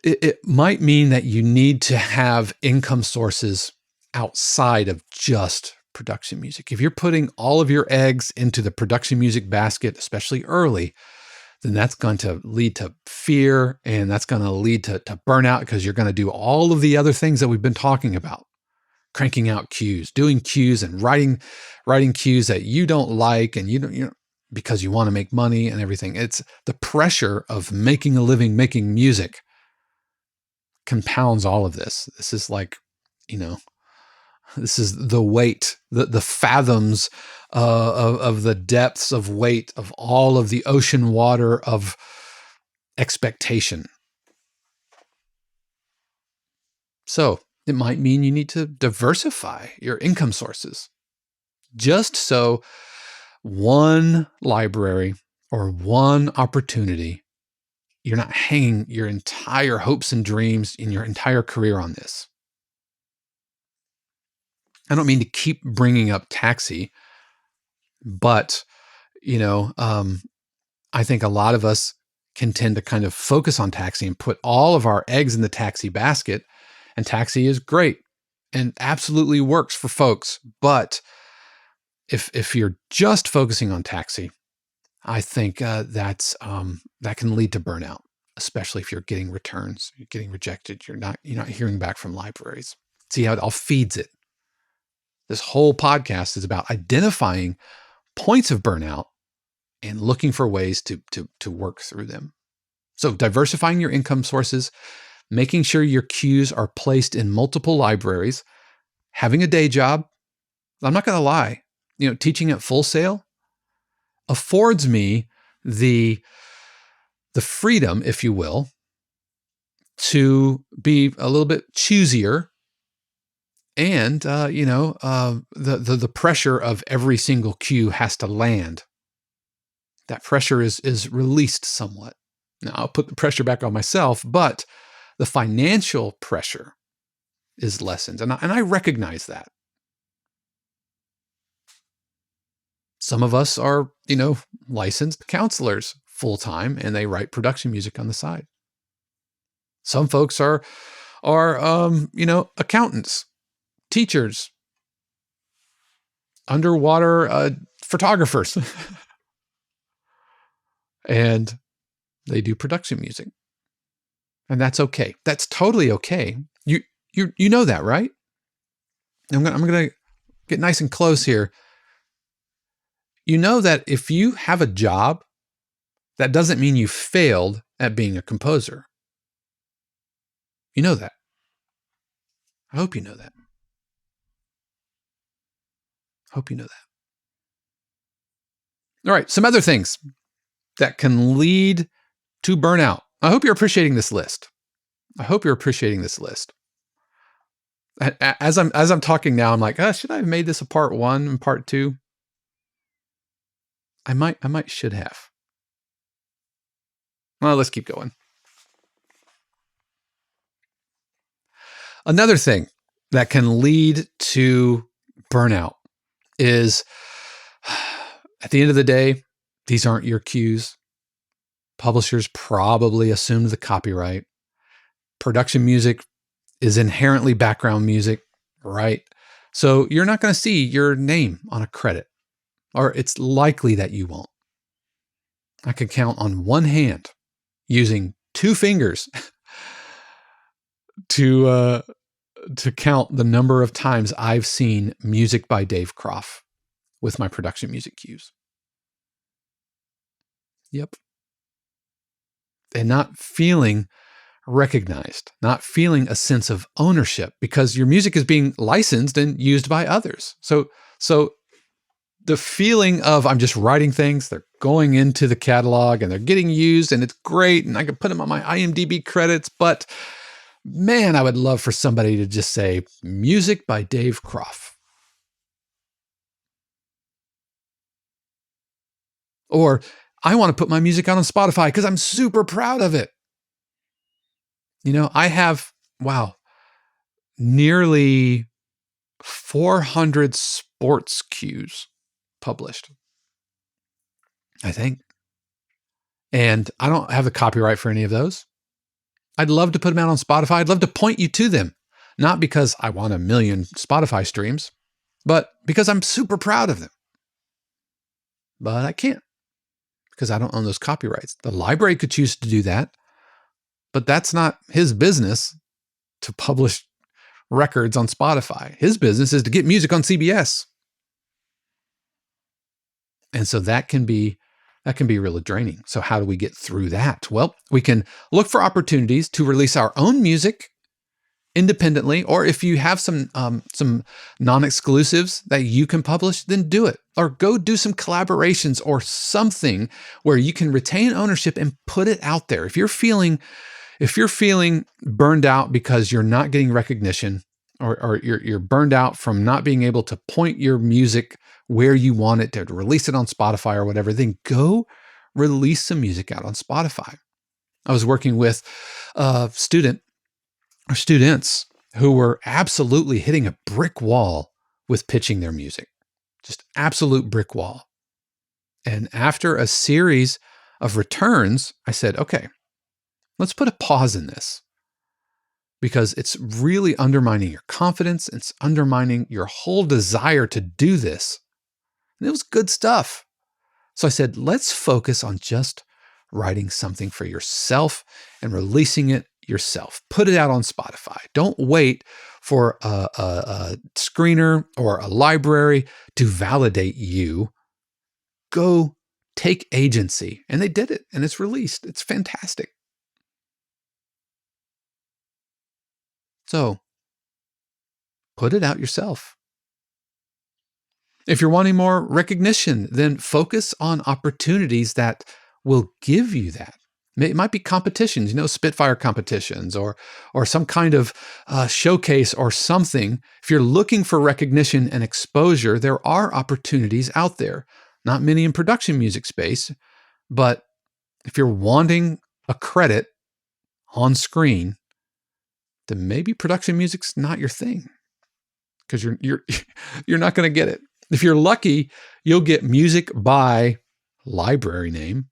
It might mean that you need to have income sources outside of just production music. If you're putting all of your eggs into the production music basket, especially early, then that's going to lead to fear, and that's going to lead to burnout, because you're going to do all of the other things that we've been talking about. Cranking out cues, doing cues, and writing cues that you don't like, and you don't, because you want to make money and everything. It's the pressure of making a living, making music compounds all of this. This is this is the weight, the fathoms of the depths of weight of all of the ocean water of expectation. So it might mean you need to diversify your income sources, just so one library or one opportunity, you're not hanging your entire hopes and dreams in your entire career on this. I don't mean to keep bringing up Taxi, but I think a lot of us can tend to kind of focus on Taxi and put all of our eggs in the Taxi basket. And Taxi is great and absolutely works for folks. But if you're just focusing on Taxi, I think that can lead to burnout, especially if you're getting returns, you're getting rejected, you're not hearing back from libraries. See how it all feeds it. This whole podcast is about identifying points of burnout and looking for ways to work through them. So diversifying your income sources, making sure your cues are placed in multiple libraries, having a day job. I'm not going to lie, teaching at Full Sail affords me the freedom, if you will, to be a little bit choosier, and the pressure of every single cue has to land. That pressure is released somewhat. Now I'll put the pressure back on myself, but the financial pressure is lessened, and I recognize that. Some of us are, licensed counselors full time, and they write production music on the side. Some folks are accountants, teachers, underwater photographers, and they do production music, and that's okay. That's totally okay. You know that, right? I'm gonna get nice and close here. You know that if you have a job, that doesn't mean you failed at being a composer. You know that. I hope you know that. Hope you know that. All right, some other things that can lead to burnout. I hope you're appreciating this list. As I'm talking now, I'm like, should I have made this a part 1 and part 2? I might should have. Well, let's keep going. Another thing that can lead to burnout is, at the end of the day, these aren't your cues. Publishers probably assumed the copyright. Production music is inherently background music, right? So you're not going to see your name on a credit, or it's likely that you won't. I can count on one hand, using 2 fingers, to count the number of times I've seen music by Dave Croft with my production music cues. Yep. And not feeling recognized, not feeling a sense of ownership, because your music is being licensed and used by others. So the feeling of, I'm just writing things, they're going into the catalog and they're getting used and it's great and I can put them on my IMDb credits, but man, I would love for somebody to just say, music by Dave Croft. Or, I want to put my music out on Spotify because I'm super proud of it. I have, nearly 400 sports cues published, I think. And I don't have the copyright for any of those. I'd love to put them out on Spotify. I'd love to point you to them, not because I want 1 million Spotify streams, but because I'm super proud of them. But I can't, because I don't own those copyrights. The library could choose to do that, but that's not his business to publish records on Spotify. His business is to get music on CBS. And so that can be really draining. So how do we get through that? Well, we can look for opportunities to release our own music independently, or if you have some non-exclusives that you can publish, then do it. Or go do some collaborations or something where you can retain ownership and put it out there. If you're feeling burned out because you're not getting recognition, or you're burned out from not being able to point your music where you want it, to release it on Spotify or whatever, then go release some music out on Spotify. I was working with a student or students who were absolutely hitting a brick wall with pitching their music, just absolute brick wall. And after a series of returns, I said, okay, let's put a pause in this, because it's really undermining your confidence. It's undermining your whole desire to do this. And it was good stuff. So I said, let's focus on just writing something for yourself and releasing it yourself. Put it out on Spotify. Don't wait for a screener or a library to validate you. Go take agency. And they did it, and it's released. It's fantastic. So put it out yourself. If you're wanting more recognition, then focus on opportunities that will give you that. It might be competitions, Spitfire competitions or some kind of showcase or something. If you're looking for recognition and exposure, there are opportunities out there. Not many in production music space, but if you're wanting a credit on screen, then maybe production music's not your thing because you're not going to get it. If you're lucky, you'll get music by library name.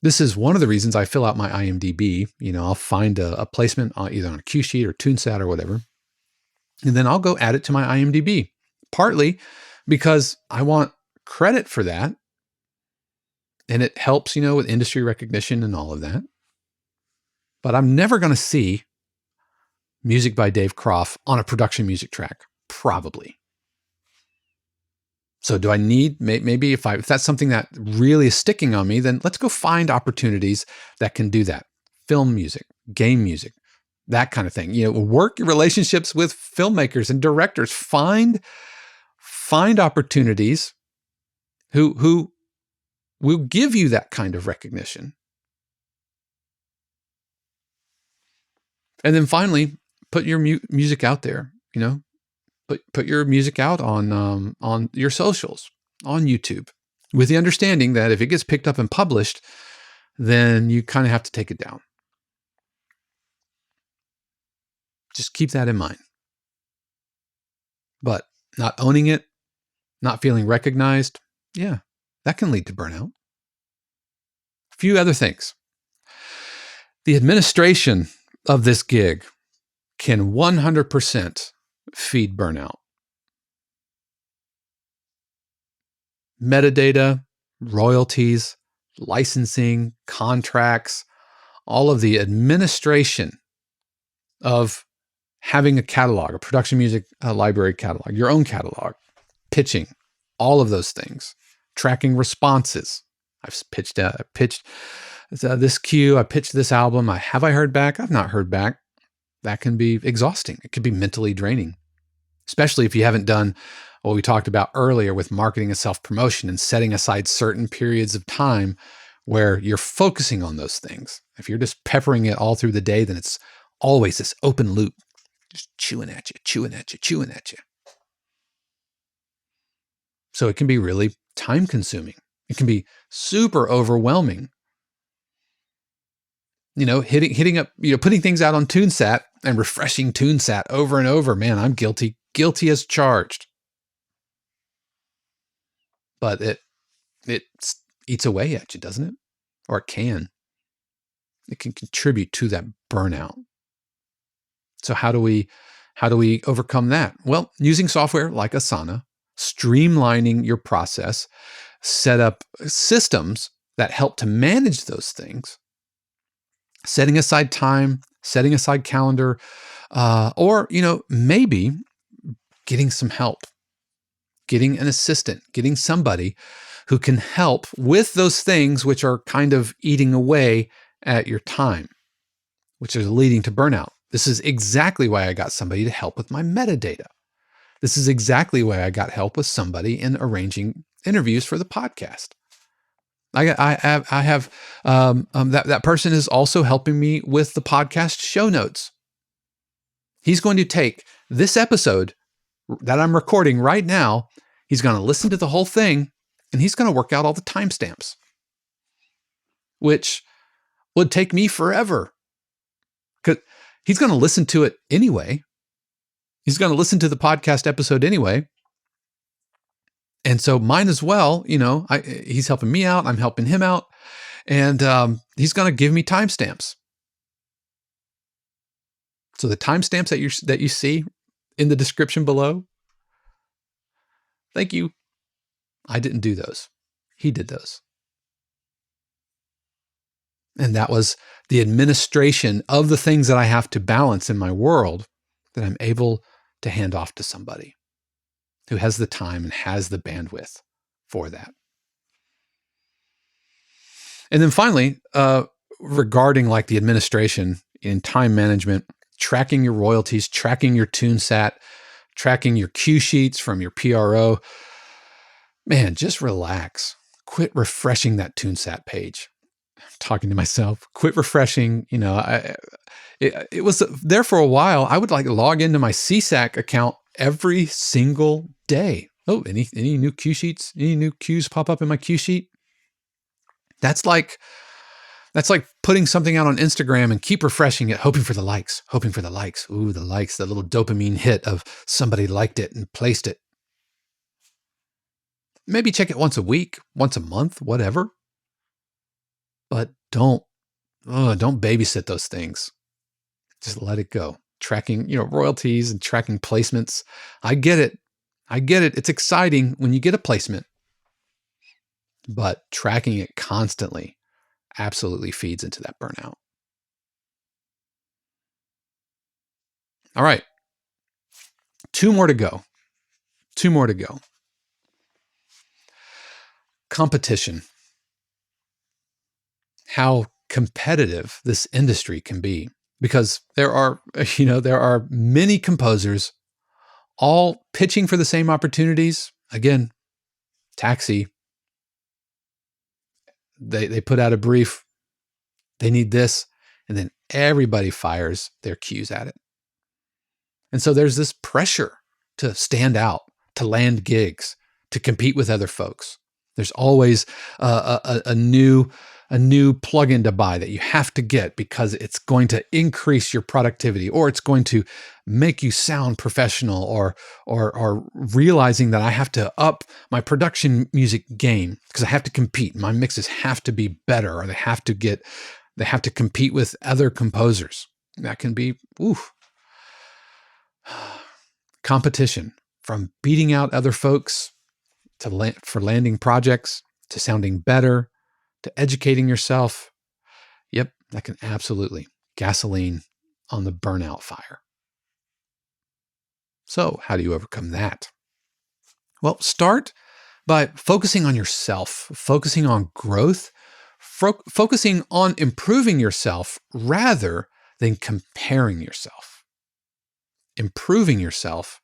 This is one of the reasons I fill out my IMDb. I'll find a placement either on a cue sheet or TuneSat or whatever, and then I'll go add it to my IMDb. Partly because I want credit for that, and it helps, with industry recognition and all of that. But I'm never going to see music by Dave Croft on a production music track, probably. So do I need, maybe if that's something that really is sticking on me, then let's go find opportunities that can do that. Film music, game music, that kind of thing. Work your relationships with filmmakers and directors. Find opportunities who will give you that kind of recognition. And then finally, put your music out there, Put your music out on your socials, on YouTube, with the understanding that if it gets picked up and published, then you kind of have to take it down. Just keep that in mind. But not owning it, not feeling recognized, yeah, that can lead to burnout. A few other things. The administration of this gig can 100% feed burnout. Metadata, royalties, licensing, contracts, all of the administration of having a catalog, a production music library catalog, your own catalog, pitching, all of those things, tracking responses. I've pitched this cue, I pitched this album. Have I heard back? I've not heard back. That can be exhausting. It could be mentally draining, especially if you haven't done what we talked about earlier with marketing and self-promotion and setting aside certain periods of time where you're focusing on those things. If you're just peppering it all through the day, then it's always this open loop, just chewing at you, chewing at you, chewing at you. So it can be really time consuming. It can be super overwhelming. Hitting up, putting things out on TuneSat and refreshing TuneSat over and over. Man, I'm guilty as charged. But it eats away at you, doesn't it? Or it can. It can contribute to that burnout. So how do we overcome that? Well, using software like Asana, streamlining your process, set up systems that help to manage those things, setting aside time, setting aside calendar, or, maybe getting some help, getting an assistant, getting somebody who can help with those things which are kind of eating away at your time, which is leading to burnout. This is exactly why I got somebody to help with my metadata. This is exactly why I got help with somebody in arranging interviews for the podcast. I have that person is also helping me with the podcast show notes. He's going to take this episode that I'm recording right now. He's going to listen to the whole thing, and he's going to work out all the timestamps, which would take me forever. Because he's going to listen to it anyway. He's going to listen to the podcast episode anyway. And so might as well, he's helping me out. I'm helping him out. And he's going to give me timestamps. So the timestamps that you see in the description below, thank you. I didn't do those. He did those. And that was the administration of the things that I have to balance in my world that I'm able to hand off to somebody who has the time and has the bandwidth for that. And then finally, regarding like the administration in time management, tracking your royalties, tracking your tune sat, tracking your cue sheets from your PRO. Man, just relax. Quit refreshing that tune sat page. I'm talking to myself. Quit refreshing. It was there for a while. I would like log into my CSAC account every single day. Oh, any new cue sheets? Any new cues pop up in my cue sheet? That's like putting something out on Instagram and keep refreshing it, hoping for the likes, hoping for the likes. Ooh, the likes, the little dopamine hit of somebody liked it and placed it. Maybe check it once a week, once a month, whatever. But don't babysit those things. Just let it go. Tracking, royalties and tracking placements. I get it. It's exciting when you get a placement, but tracking it constantly absolutely feeds into that burnout. All right. Two more to go. Competition. How competitive this industry can be, because there are many composers all pitching for the same opportunities. Again, taxi. They put out a brief. They need this, and then everybody fires their cues at it. And so there's this pressure to stand out, to land gigs, to compete with other folks. There's always a new plugin to buy that you have to get because it's going to increase your productivity, or it's going to make you sound professional, or realizing that I have to up my production music game because I have to compete. My mixes have to be better, or they have to compete with other composers. That can be competition, from beating out other folks for landing projects, to sounding better, to educating yourself. Yep, that can absolutely gasoline on the burnout fire. So how do you overcome that? Well, start by focusing on yourself, focusing on growth, focusing on improving yourself rather than comparing yourself. Improving yourself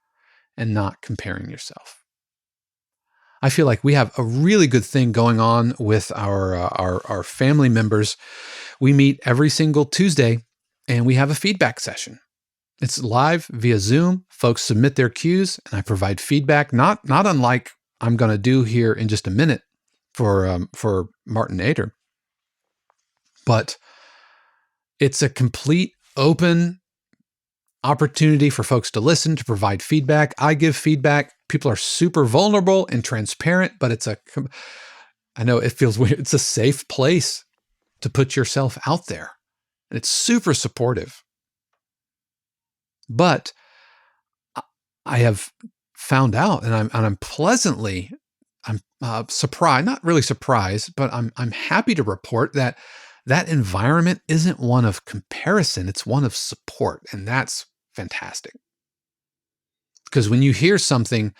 and not comparing yourself. I feel like we have a really good thing going on with our family members. We meet every single Tuesday and we have a feedback session. It's live via Zoom. Folks submit their cues and I provide feedback, not unlike I'm going to do here in just a minute for Martin EDER. But it's a complete open opportunity for folks to listen, to provide feedback. I give feedback. People are super vulnerable and transparent, but I know it feels weird. It's a safe place to put yourself out there. And it's super supportive. But I have found out, and I'm pleasantly, surprised, not really surprised, but I'm happy to report that environment isn't one of comparison. It's one of support. And that's fantastic. Because when you hear something,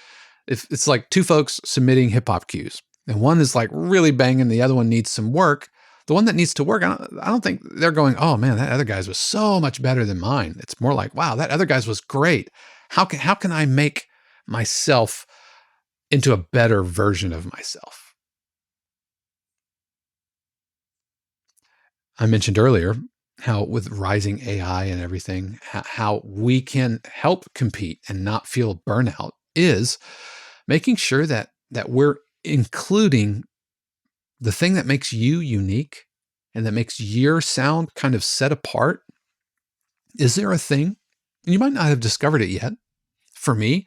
if it's like two folks submitting hip hop cues, and one is like really banging, the other one needs some work. The one that needs to work, I don't think they're going, oh man, that other guy's was so much better than mine. It's more like, wow, that other guy's was great. How can I make myself into a better version of myself? I mentioned earlier how with rising AI and everything, how we can help compete and not feel burnout is making sure that we're including the thing that makes you unique and that makes your sound kind of set apart. Is there a thing? And you might not have discovered it yet. For me,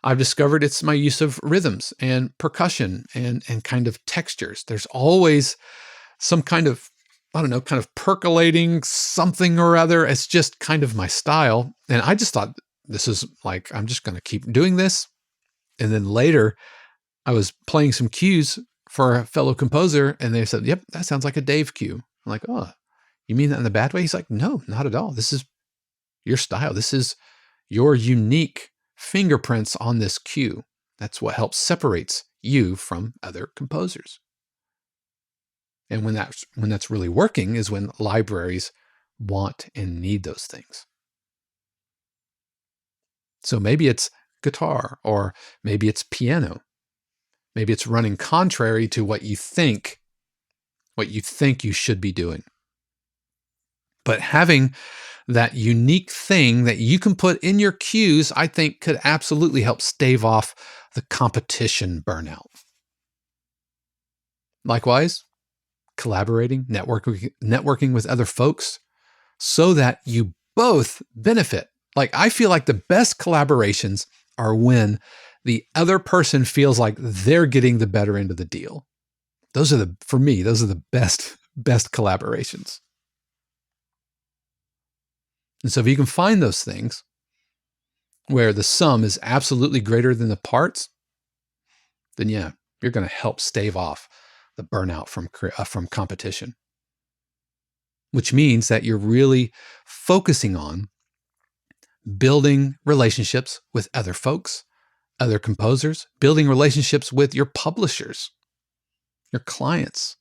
I've discovered it's my use of rhythms and percussion and kind of textures. There's always some kind of, kind of percolating something or other. It's just kind of my style. And I just thought this is like, I'm just going to keep doing this. And then later I was playing some cues for a fellow composer and they said, yep, that sounds like a Dave cue. I'm like, oh, you mean that in the bad way? He's like, no, not at all. This is your style. This is your unique fingerprints on this cue. That's what helps separates you from other composers. And when that's really working is when libraries want and need those things. So maybe it's guitar, or maybe it's piano. Maybe it's running contrary to what you think you should be doing. But having that unique thing that you can put in your cues, I think could absolutely help stave off the competition burnout. Likewise, collaborating, networking with other folks so that you both benefit. Like, I feel like the best collaborations are when the other person feels like they're getting the better end of the deal. For me, those are the best collaborations. And so if you can find those things where the sum is absolutely greater than the parts, then yeah, you're going to help stave off the burnout from competition. Which means that you're really focusing on building relationships with other folks, other composers, building relationships with your publishers, your clients,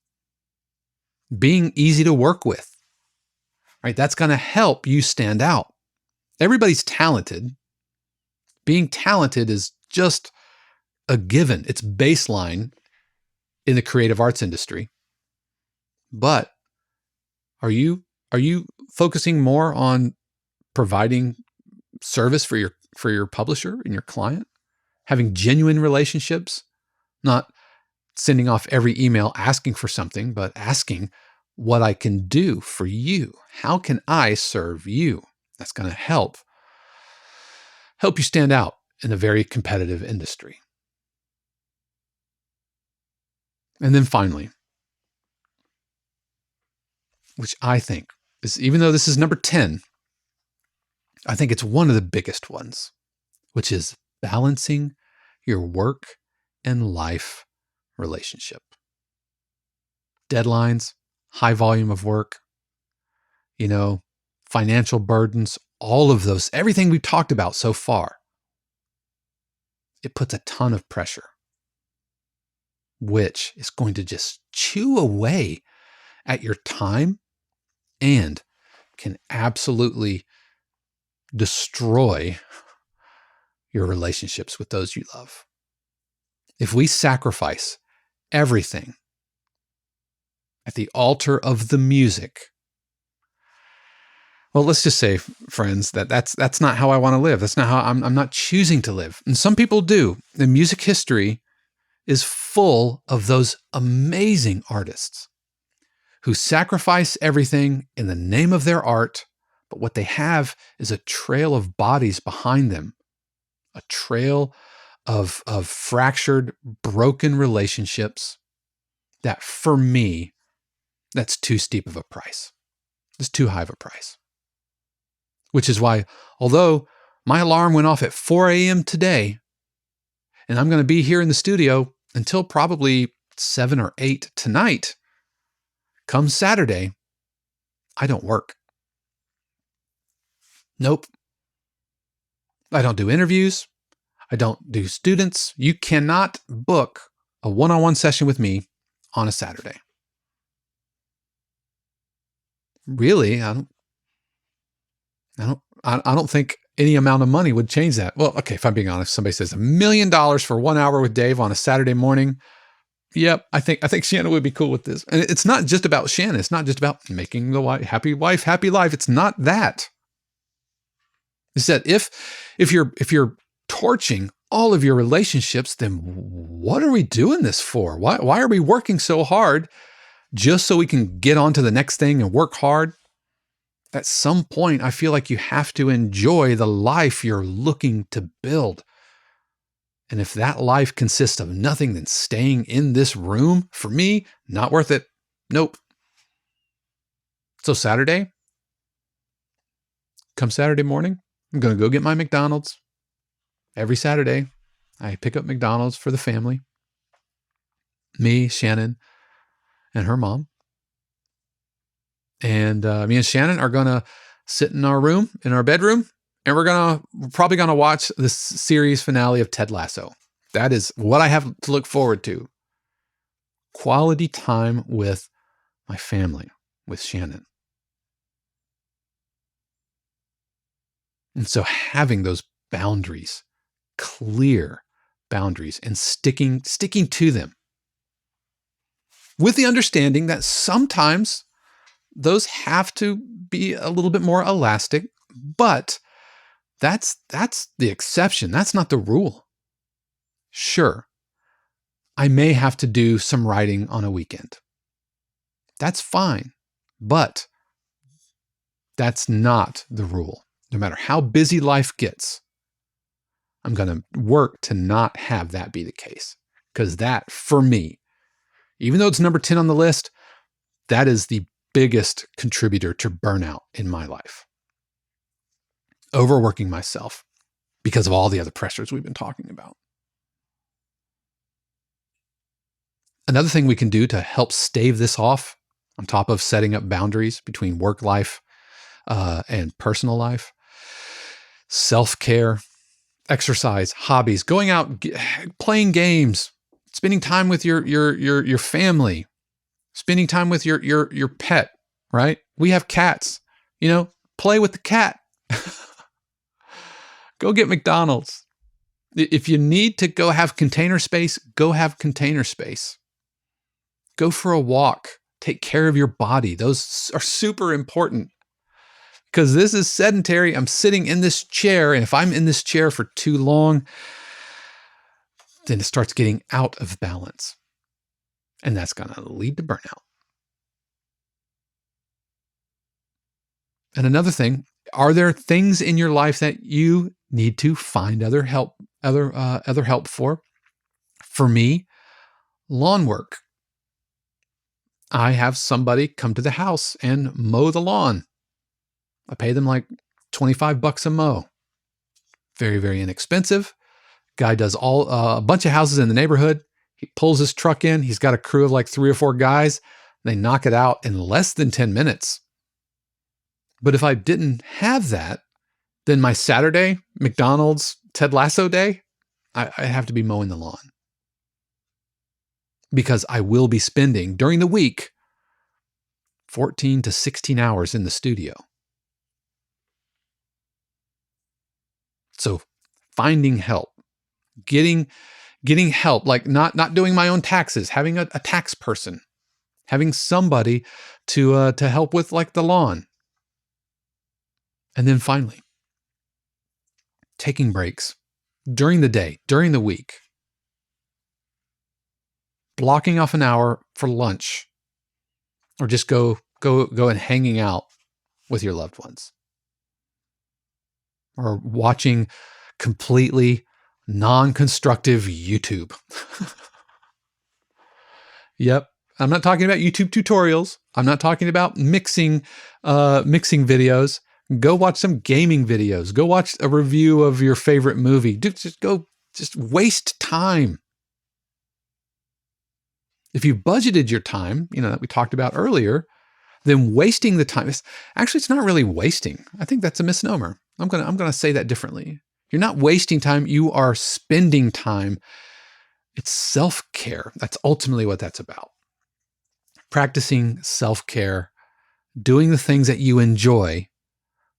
being easy to work with, right? That's going to help you stand out. Everybody's talented. Being talented is just a given. It's baseline in the creative arts industry. But are you focusing more on providing service for your publisher and your client? Having genuine relationships, not sending off every email asking for something, but asking what I can do for you. How can I serve you? That's going to help you stand out in a very competitive industry. And then finally, which I think is, even though this is number 10, I think it's one of the biggest ones, which is balancing your work and life relationship. Deadlines, high volume of work, financial burdens, all of those, everything we've talked about so far, it puts a ton of pressure, which is going to just chew away at your time and can absolutely destroy your relationships with those you love. If we sacrifice everything at the altar of the music, well, let's just say, friends, that's not how I want to live. That's not how I'm not choosing to live. And some people do. The music history is full of those amazing artists who sacrifice everything in the name of their art, but what they have is a trail of bodies behind them, a trail of fractured, broken relationships that, for me, that's too steep of a price. It's too high of a price. Which is why, although my alarm went off at 4 a.m. today, and I'm going to be here in the studio until probably 7 or 8 tonight, come Saturday, I don't work. Nope. I don't do interviews. I don't do students. You cannot book a one-on-one session with me on a Saturday. Really, I don't think any amount of money would change that. Well, okay, if I'm being honest, somebody says $1 million for 1 hour with Dave on a Saturday morning. Yep, I think Shannon would be cool with this. And it's not just about Shannon. It's not just about making the happy wife, happy life. It's not that. It's that if you're torching all of your relationships, then what are we doing this for? Why are we working so hard just so we can get on to the next thing and work hard? At some point, I feel like you have to enjoy the life you're looking to build. And if that life consists of nothing than staying in this room, for me, not worth it. Nope. So come Saturday morning, I'm going to go get my McDonald's. Every Saturday, I pick up McDonald's for the family. Me, Shannon, and her mom. And me and Shannon are going to sit in our bedroom, and we're probably going to watch the series finale of Ted Lasso. That is what I have to look forward to. Quality time with my family, with Shannon. And so having those boundaries, clear boundaries, and sticking to them, with the understanding that sometimes those have to be a little bit more elastic, but that's the exception. That's not the rule. Sure, I may have to do some writing on a weekend. That's fine, but that's not the rule. No matter how busy life gets, I'm going to work to not have that be the case. Because that, for me, even though it's number 10 on the list, that is the biggest contributor to burnout in my life. Overworking myself because of all the other pressures we've been talking about. Another thing we can do to help stave this off, on top of setting up boundaries between work life and personal life, self-care, exercise, hobbies, going out, playing games, spending time with your family, spending time with your pet, right? We have cats, play with the cat. Go get McDonald's. If you need to go have container space, go have container space. Go for a walk. Take care of your body. Those are super important. Because this is sedentary. I'm sitting in this chair, and if I'm in this chair for too long, then it starts getting out of balance. And that's going to lead to burnout. And another thing, are there things in your life that you need to find other help for? For me, lawn work. I have somebody come to the house and mow the lawn. I pay them like $25 a mow. Very, very inexpensive. Guy does a bunch of houses in the neighborhood. He pulls his truck in. He's got a crew of like 3 or 4 guys. They knock it out in less than 10 minutes. But if I didn't have that, then my Saturday, McDonald's, Ted Lasso day, I have to be mowing the lawn. Because I will be spending, during the week, 14 to 16 hours in the studio. So finding help, getting help, like not doing my own taxes, having a tax person, having somebody to help with like the lawn. And then finally, taking breaks during the day, during the week, blocking off an hour for lunch, or just go and hanging out with your loved ones, or watching completely non-constructive YouTube. Yep. I'm not talking about YouTube tutorials. I'm not talking about mixing videos. Go watch some gaming videos. Go watch a review of your favorite movie. Just waste time. If you budgeted your time, that we talked about earlier, then wasting the time it's not really wasting. I think that's a misnomer. I'm going to say that differently. You're not wasting time. You are spending time. It's self-care. That's ultimately what that's about. Practicing self-care, doing the things that you enjoy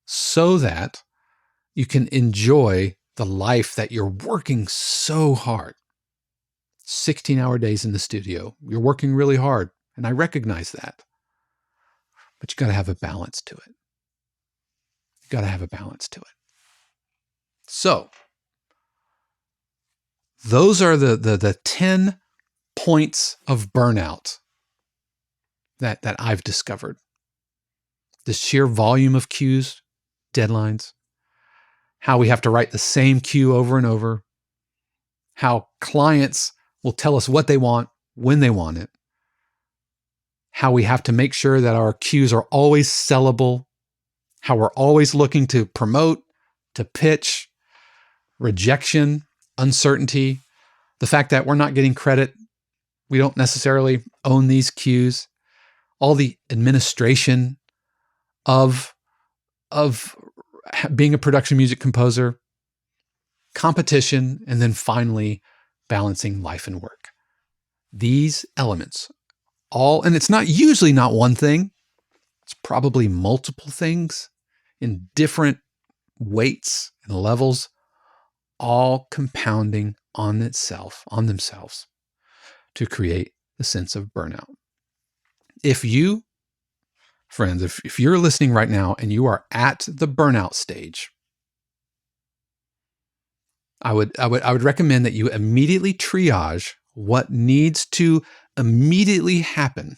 so that you can enjoy the life that you're working so hard. 16-hour days in the studio. You're working really hard, and I recognize that. But you got to have a balance to it. So, those are the 10 points of burnout that I've discovered. The sheer volume of cues, deadlines, how we have to write the same cue over and over, how clients will tell us what they want when they want it, how we have to make sure that our cues are always sellable, how we're always looking to promote, to pitch, rejection, uncertainty, the fact that we're not getting credit, we don't necessarily own these cues, all the administration of being a production music composer, competition, and then finally balancing life and work. These elements and it's not usually not one thing. It's probably multiple things in different weights and levels, all compounding on themselves to create the sense of burnout. If you, friends, if you're listening right now and you are at the burnout stage, I would recommend that you immediately triage what needs to immediately happen.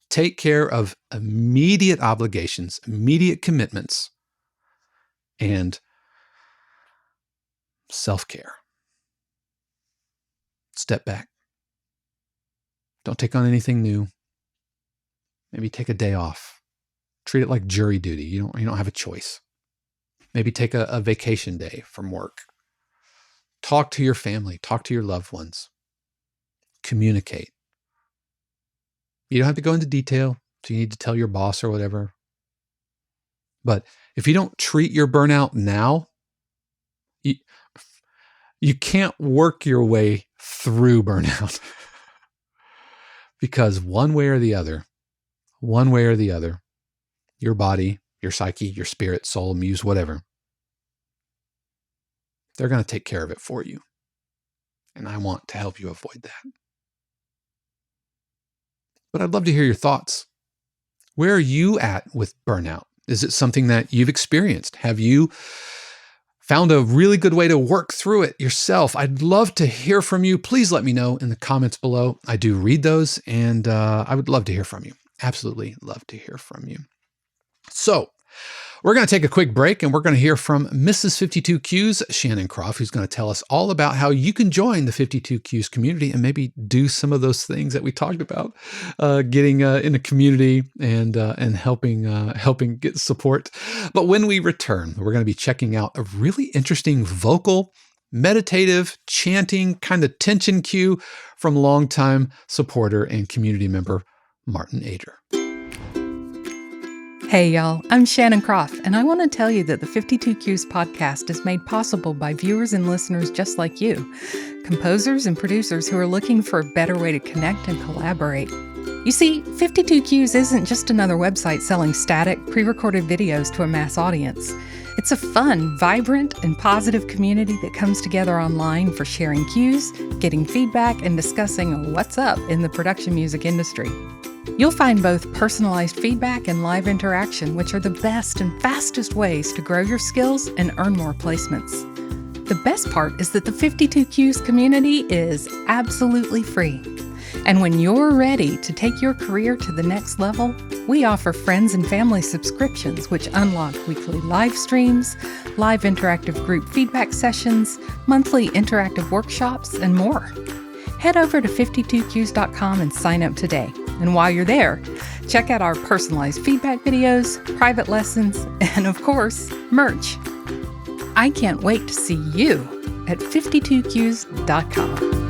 Take care of immediate obligations, immediate commitments, and self-care. Step back. Don't take on anything new. Maybe take a day off. Treat it like jury duty. You don't have a choice. Maybe take a vacation day from work. Talk to your family. Talk to your loved ones. Communicate. You don't have to go into detail, so you need to tell your boss or whatever. But if you don't treat your burnout now, you can't work your way through burnout. Because one way or the other, your body, your psyche, your spirit, soul, muse, whatever, they're going to take care of it for you. And I want to help you avoid that. But I'd love to hear your thoughts. Where are you at with burnout? Is it something that you've experienced? Have you found a really good way to work through it yourself? I'd love to hear from you. Please let me know in the comments below. I do read those, and I would love to hear from you. Absolutely love to hear from you. So we're going to take a quick break, and we're going to hear from Mrs. 52Q's Shannon Croft, who's going to tell us all about how you can join the 52Q's community and maybe do some of those things that we talked about, getting in a community and helping get support. But when we return, we're going to be checking out a really interesting vocal, meditative, chanting kind of tension cue from longtime supporter and community member Martin Ader. Hey y'all, I'm Shannon Croft, and I want to tell you that the 52Qs podcast is made possible by viewers and listeners just like you, composers and producers who are looking for a better way to connect and collaborate. You see, 52Qs isn't just another website selling static, pre-recorded videos to a mass audience. It's a fun, vibrant, and positive community that comes together online for sharing cues, getting feedback, and discussing what's up in the production music industry. You'll find both personalized feedback and live interaction, which are the best and fastest ways to grow your skills and earn more placements. The best part is that the 52Qs community is absolutely free. And when you're ready to take your career to the next level, we offer friends and family subscriptions, which unlock weekly live streams, live interactive group feedback sessions, monthly interactive workshops, and more. Head over to 52qs.com and sign up today. And while you're there, check out our personalized feedback videos, private lessons, and of course, merch. I can't wait to see you at 52qs.com.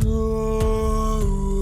Oh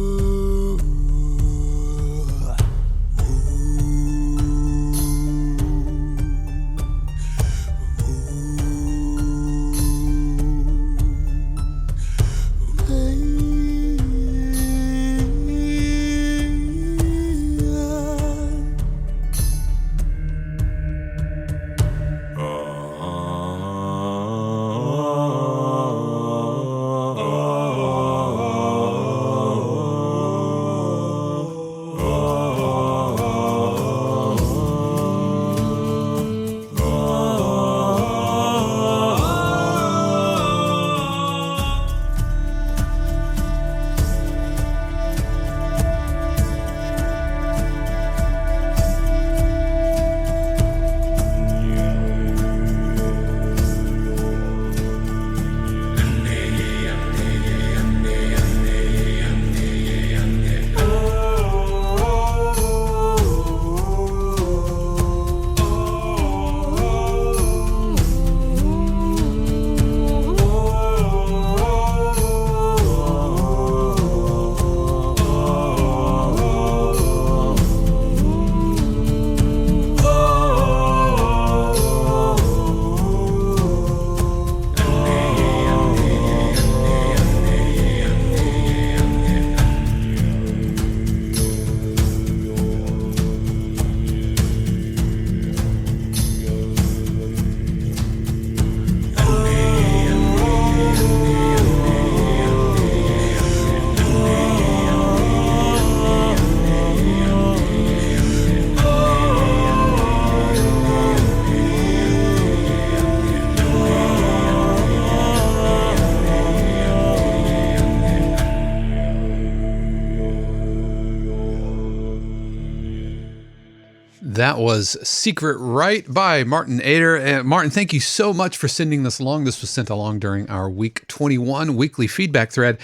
That was Secret Rite by Martin Ader. And Martin, thank you so much for sending this along. This was sent along during our week 21 weekly feedback thread.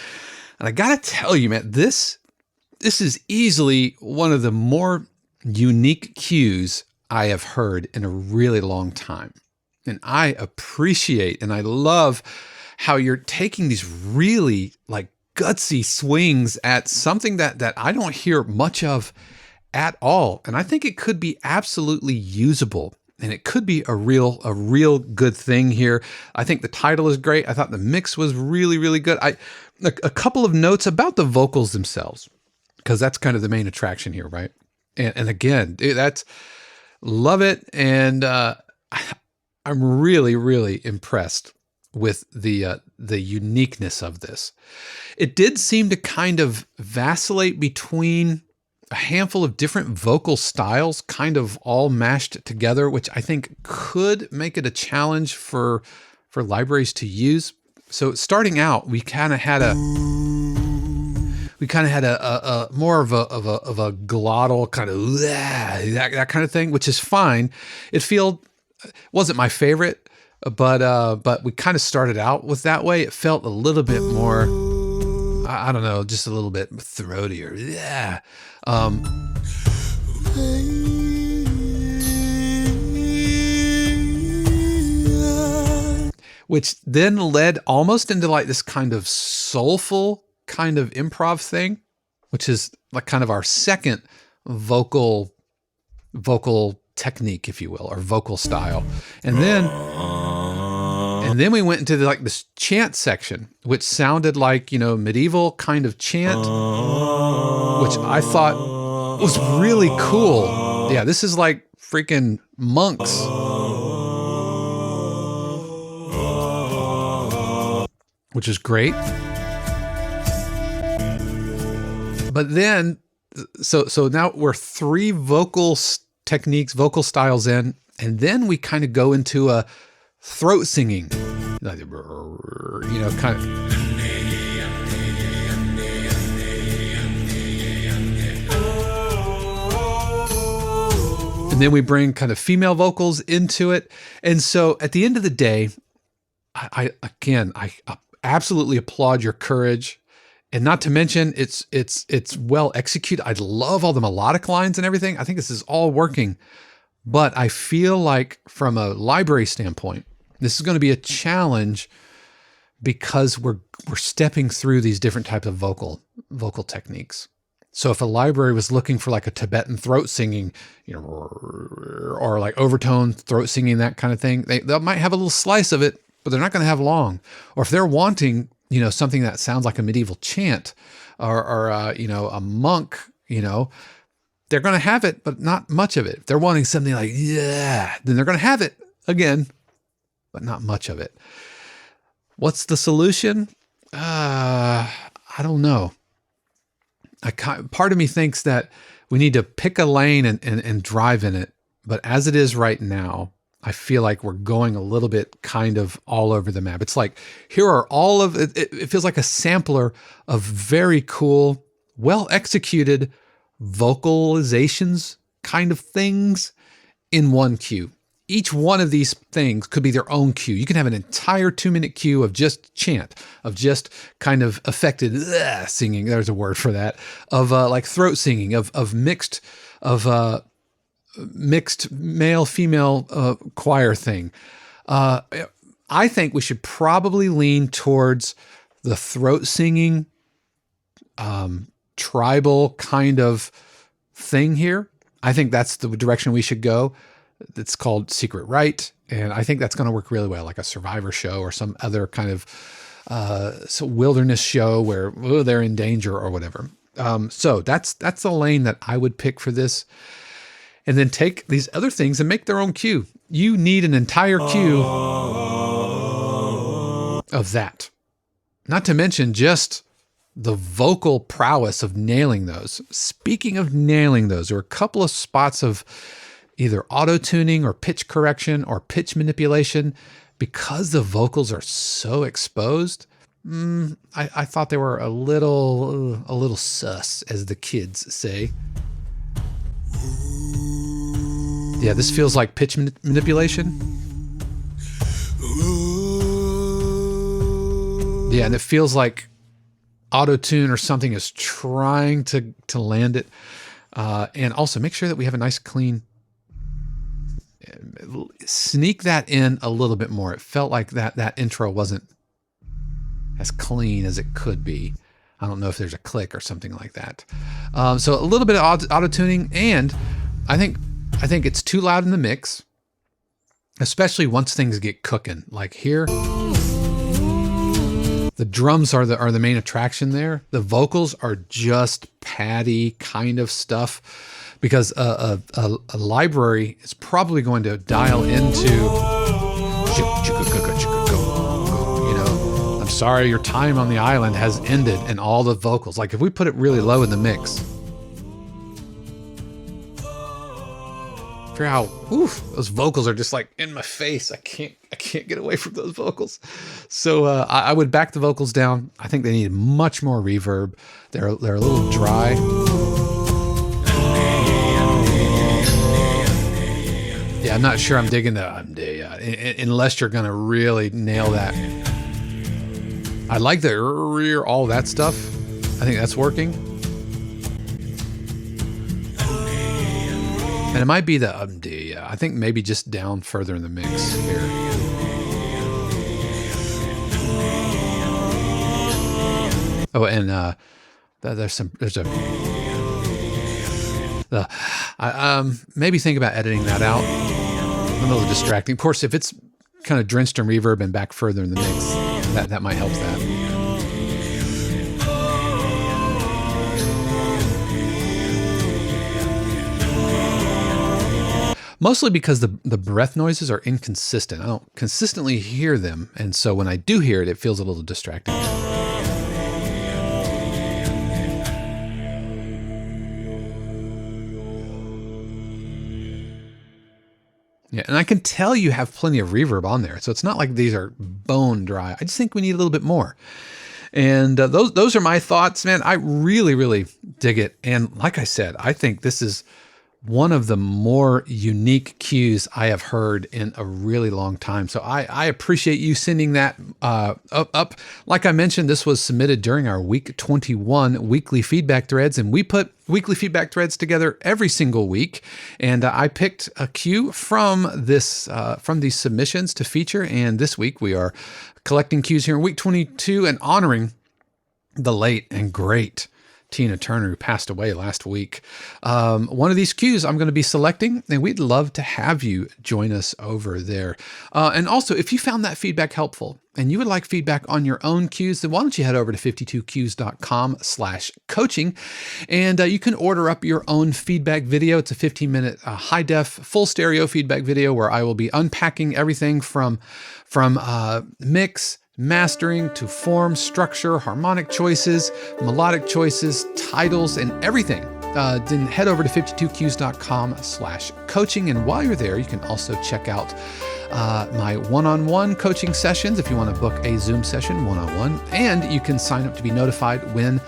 And I got to tell you, man, this is easily one of the more unique cues I have heard in a really long time. And I appreciate and I love how you're taking these really like gutsy swings at something that I don't hear much of at all. And I think it could be absolutely usable, and it could be a real good thing here. I think the title is great. I thought the mix was really, really good. A couple of notes about the vocals themselves, because that's kind of the main attraction here, right? And again, that's love it. And I'm really, really impressed with the uniqueness of this. It did seem to kind of vacillate between a handful of different vocal styles, kind of all mashed together, which I think could make it a challenge for libraries to use. So starting out, we kind of had a more of a glottal kind of that kind of thing, which is fine. Wasn't my favorite, but we kind of started out with that way. It felt a little bit more, I don't know, just a little bit throatier. Yeah. Which then led almost into like this kind of soulful kind of improv thing, which is like kind of our second vocal technique, if you will, or vocal style. And then we went into like this chant section, which sounded like, medieval kind of chant, which I thought was really cool. Yeah, this is like freaking monks. Which is great. But then, so now we're 3 vocal techniques, vocal styles in, and then we kind of go into a throat singing, kind of. And then we bring kind of female vocals into it. And so at the end of the day, I absolutely applaud your courage. And not to mention, it's well executed. I love all the melodic lines and everything. I think this is all working. But I feel like from a library standpoint, this is going to be a challenge because we're stepping through these different types of vocal techniques. So if a library was looking for like a Tibetan throat singing, or like overtone throat singing, that kind of thing, they might have a little slice of it, but they're not going to have long. Or if they're wanting, something that sounds like a medieval chant or a monk, they're going to have it, but not much of it. If they're wanting something like, then they're going to have it again, but not much of it. What's the solution? I don't know. Part of me thinks that we need to pick a lane and drive in it. But as it is right now, I feel like we're going a little bit kind of all over the map. It's like, here are all of it. It feels like a sampler of very cool, well executed vocalizations kind of things in one cue. Each one of these things could be their own cue. You can have an entire 2-minute cue of just chant, of just kind of affected singing. There's a word for that. Of like throat singing, of mixed male-female choir thing. I think we should probably lean towards the throat singing, tribal kind of thing here. I think that's the direction we should go. It's called Secret Rite, and I think that's going to work really well, like a Survivor show or some other kind of wilderness show where they're in danger or whatever. So that's the lane that I would pick for this. And then take these other things and make their own cue. You need an entire cue of that. Not to mention just the vocal prowess of nailing those. Speaking of nailing those, there are a couple of spots of either auto-tuning or pitch correction or pitch manipulation. Because the vocals are so exposed, I thought they were a little sus, as the kids say. Yeah, this feels like pitch manipulation. Yeah, and it feels like auto-tune or something is trying to land it. And also make sure that we have a nice clean, sneak that in a little bit more. It felt like that intro wasn't as clean as it could be. I don't know if there's a click or something like that. So a little bit of auto-tuning, and I think it's too loud in the mix, especially once things get cooking. Like here, the drums are the main attraction there. The vocals are just patty kind of stuff, because a library is probably going to dial into, you know, I'm sorry, your time on the island has ended, and all the vocals. Like if we put it really low in the mix, for how those vocals are just like in my face. I can't get away from those vocals. So I would back the vocals down. I think they need much more reverb. They're a little dry. Yeah, I'm not sure I'm digging the unless you're gonna really nail that. I like the all that stuff. I think that's working. And it might be the I think maybe just down further in the mix here. Oh, and maybe think about editing that out. A little distracting. Of course, if it's kind of drenched in reverb and back further in the mix, that might help that. Mostly because the breath noises are inconsistent. I don't consistently hear them, and so when I do hear it, it feels a little distracting. Yeah, and I can tell you have plenty of reverb on there, so it's not like these are bone dry. I just think we need a little bit more. And those are my thoughts, man. I really, really dig it. And like I said, I think this is one of the more unique cues I have heard in a really long time. So I appreciate you sending that up. Like I mentioned, this was submitted during our week 21 weekly feedback threads, and we put weekly feedback threads together every single week. And I picked a cue from these submissions to feature. And this week we are collecting cues here in week 22 and honoring the late and great Tina Turner, who passed away last week. One of these cues I'm going to be selecting, and we'd love to have you join us over there. And also, if you found that feedback helpful and you would like feedback on your own cues, then why don't you head over to 52cues.com/coaching, and you can order up your own feedback video. It's a 15-minute high def, full stereo feedback video where I will be unpacking everything from mix, mastering to form, structure, harmonic choices, melodic choices, titles, and everything. Then head over to 52cues.com/coaching. And while you're there, you can also check out my one-on-one coaching sessions if you want to book a Zoom session one-on-one. And you can sign up to be notified when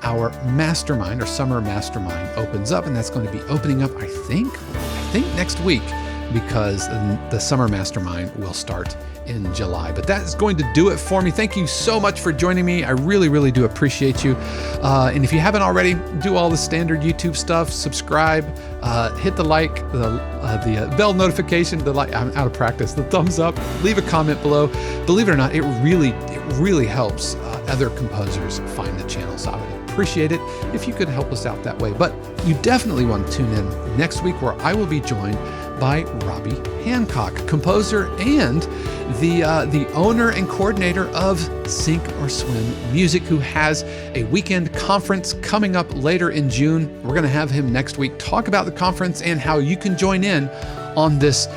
our mastermind, or summer mastermind, opens up. And that's going to be opening up, I think next week, because the summer mastermind will start in July. But that is going to do it for me. Thank you so much for joining me. I really, really do appreciate you. And if you haven't already, do all the standard YouTube stuff. Subscribe, hit the like, the bell notification, I'm out of practice, the thumbs up, leave a comment below. Believe it or not, it really helps other composers find the channel. So I would appreciate it if you could help us out that way. But you definitely want to tune in next week, where I will be joined by Robbie Hancock, composer and the owner and coordinator of Sink or Swim Music, who has a weekend conference coming up later in June. We're going to have him next week talk about the conference and how you can join in on this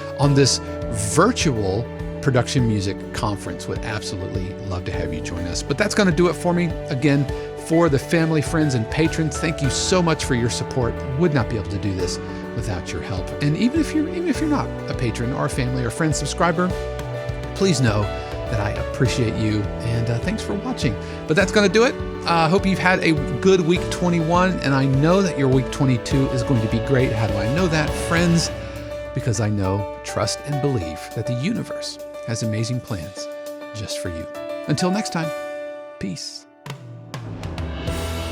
virtual production music conference. Would absolutely love to have you join us. But that's going to do it for me. Again, for the family, friends, and patrons, thank you so much for your support. Would not be able to do this without your help. And even if you're not a patron or a family or friend subscriber, please know that I appreciate you, and thanks for watching. But that's going to do it. I hope you've had a good week 21, and I know that your week 22 is going to be great. How do I know that? Friends, because I know, trust, and believe that the universe has amazing plans just for you. Until next time, peace.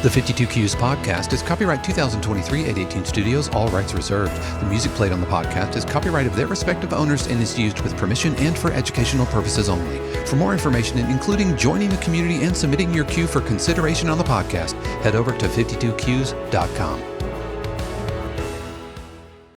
The 52 Qs podcast is copyright 2023 818 Studios, all rights reserved. The music played on the podcast is copyright of their respective owners and is used with permission and for educational purposes only. For more information, including joining the community and submitting your cue for consideration on the podcast, head over to 52qs.com.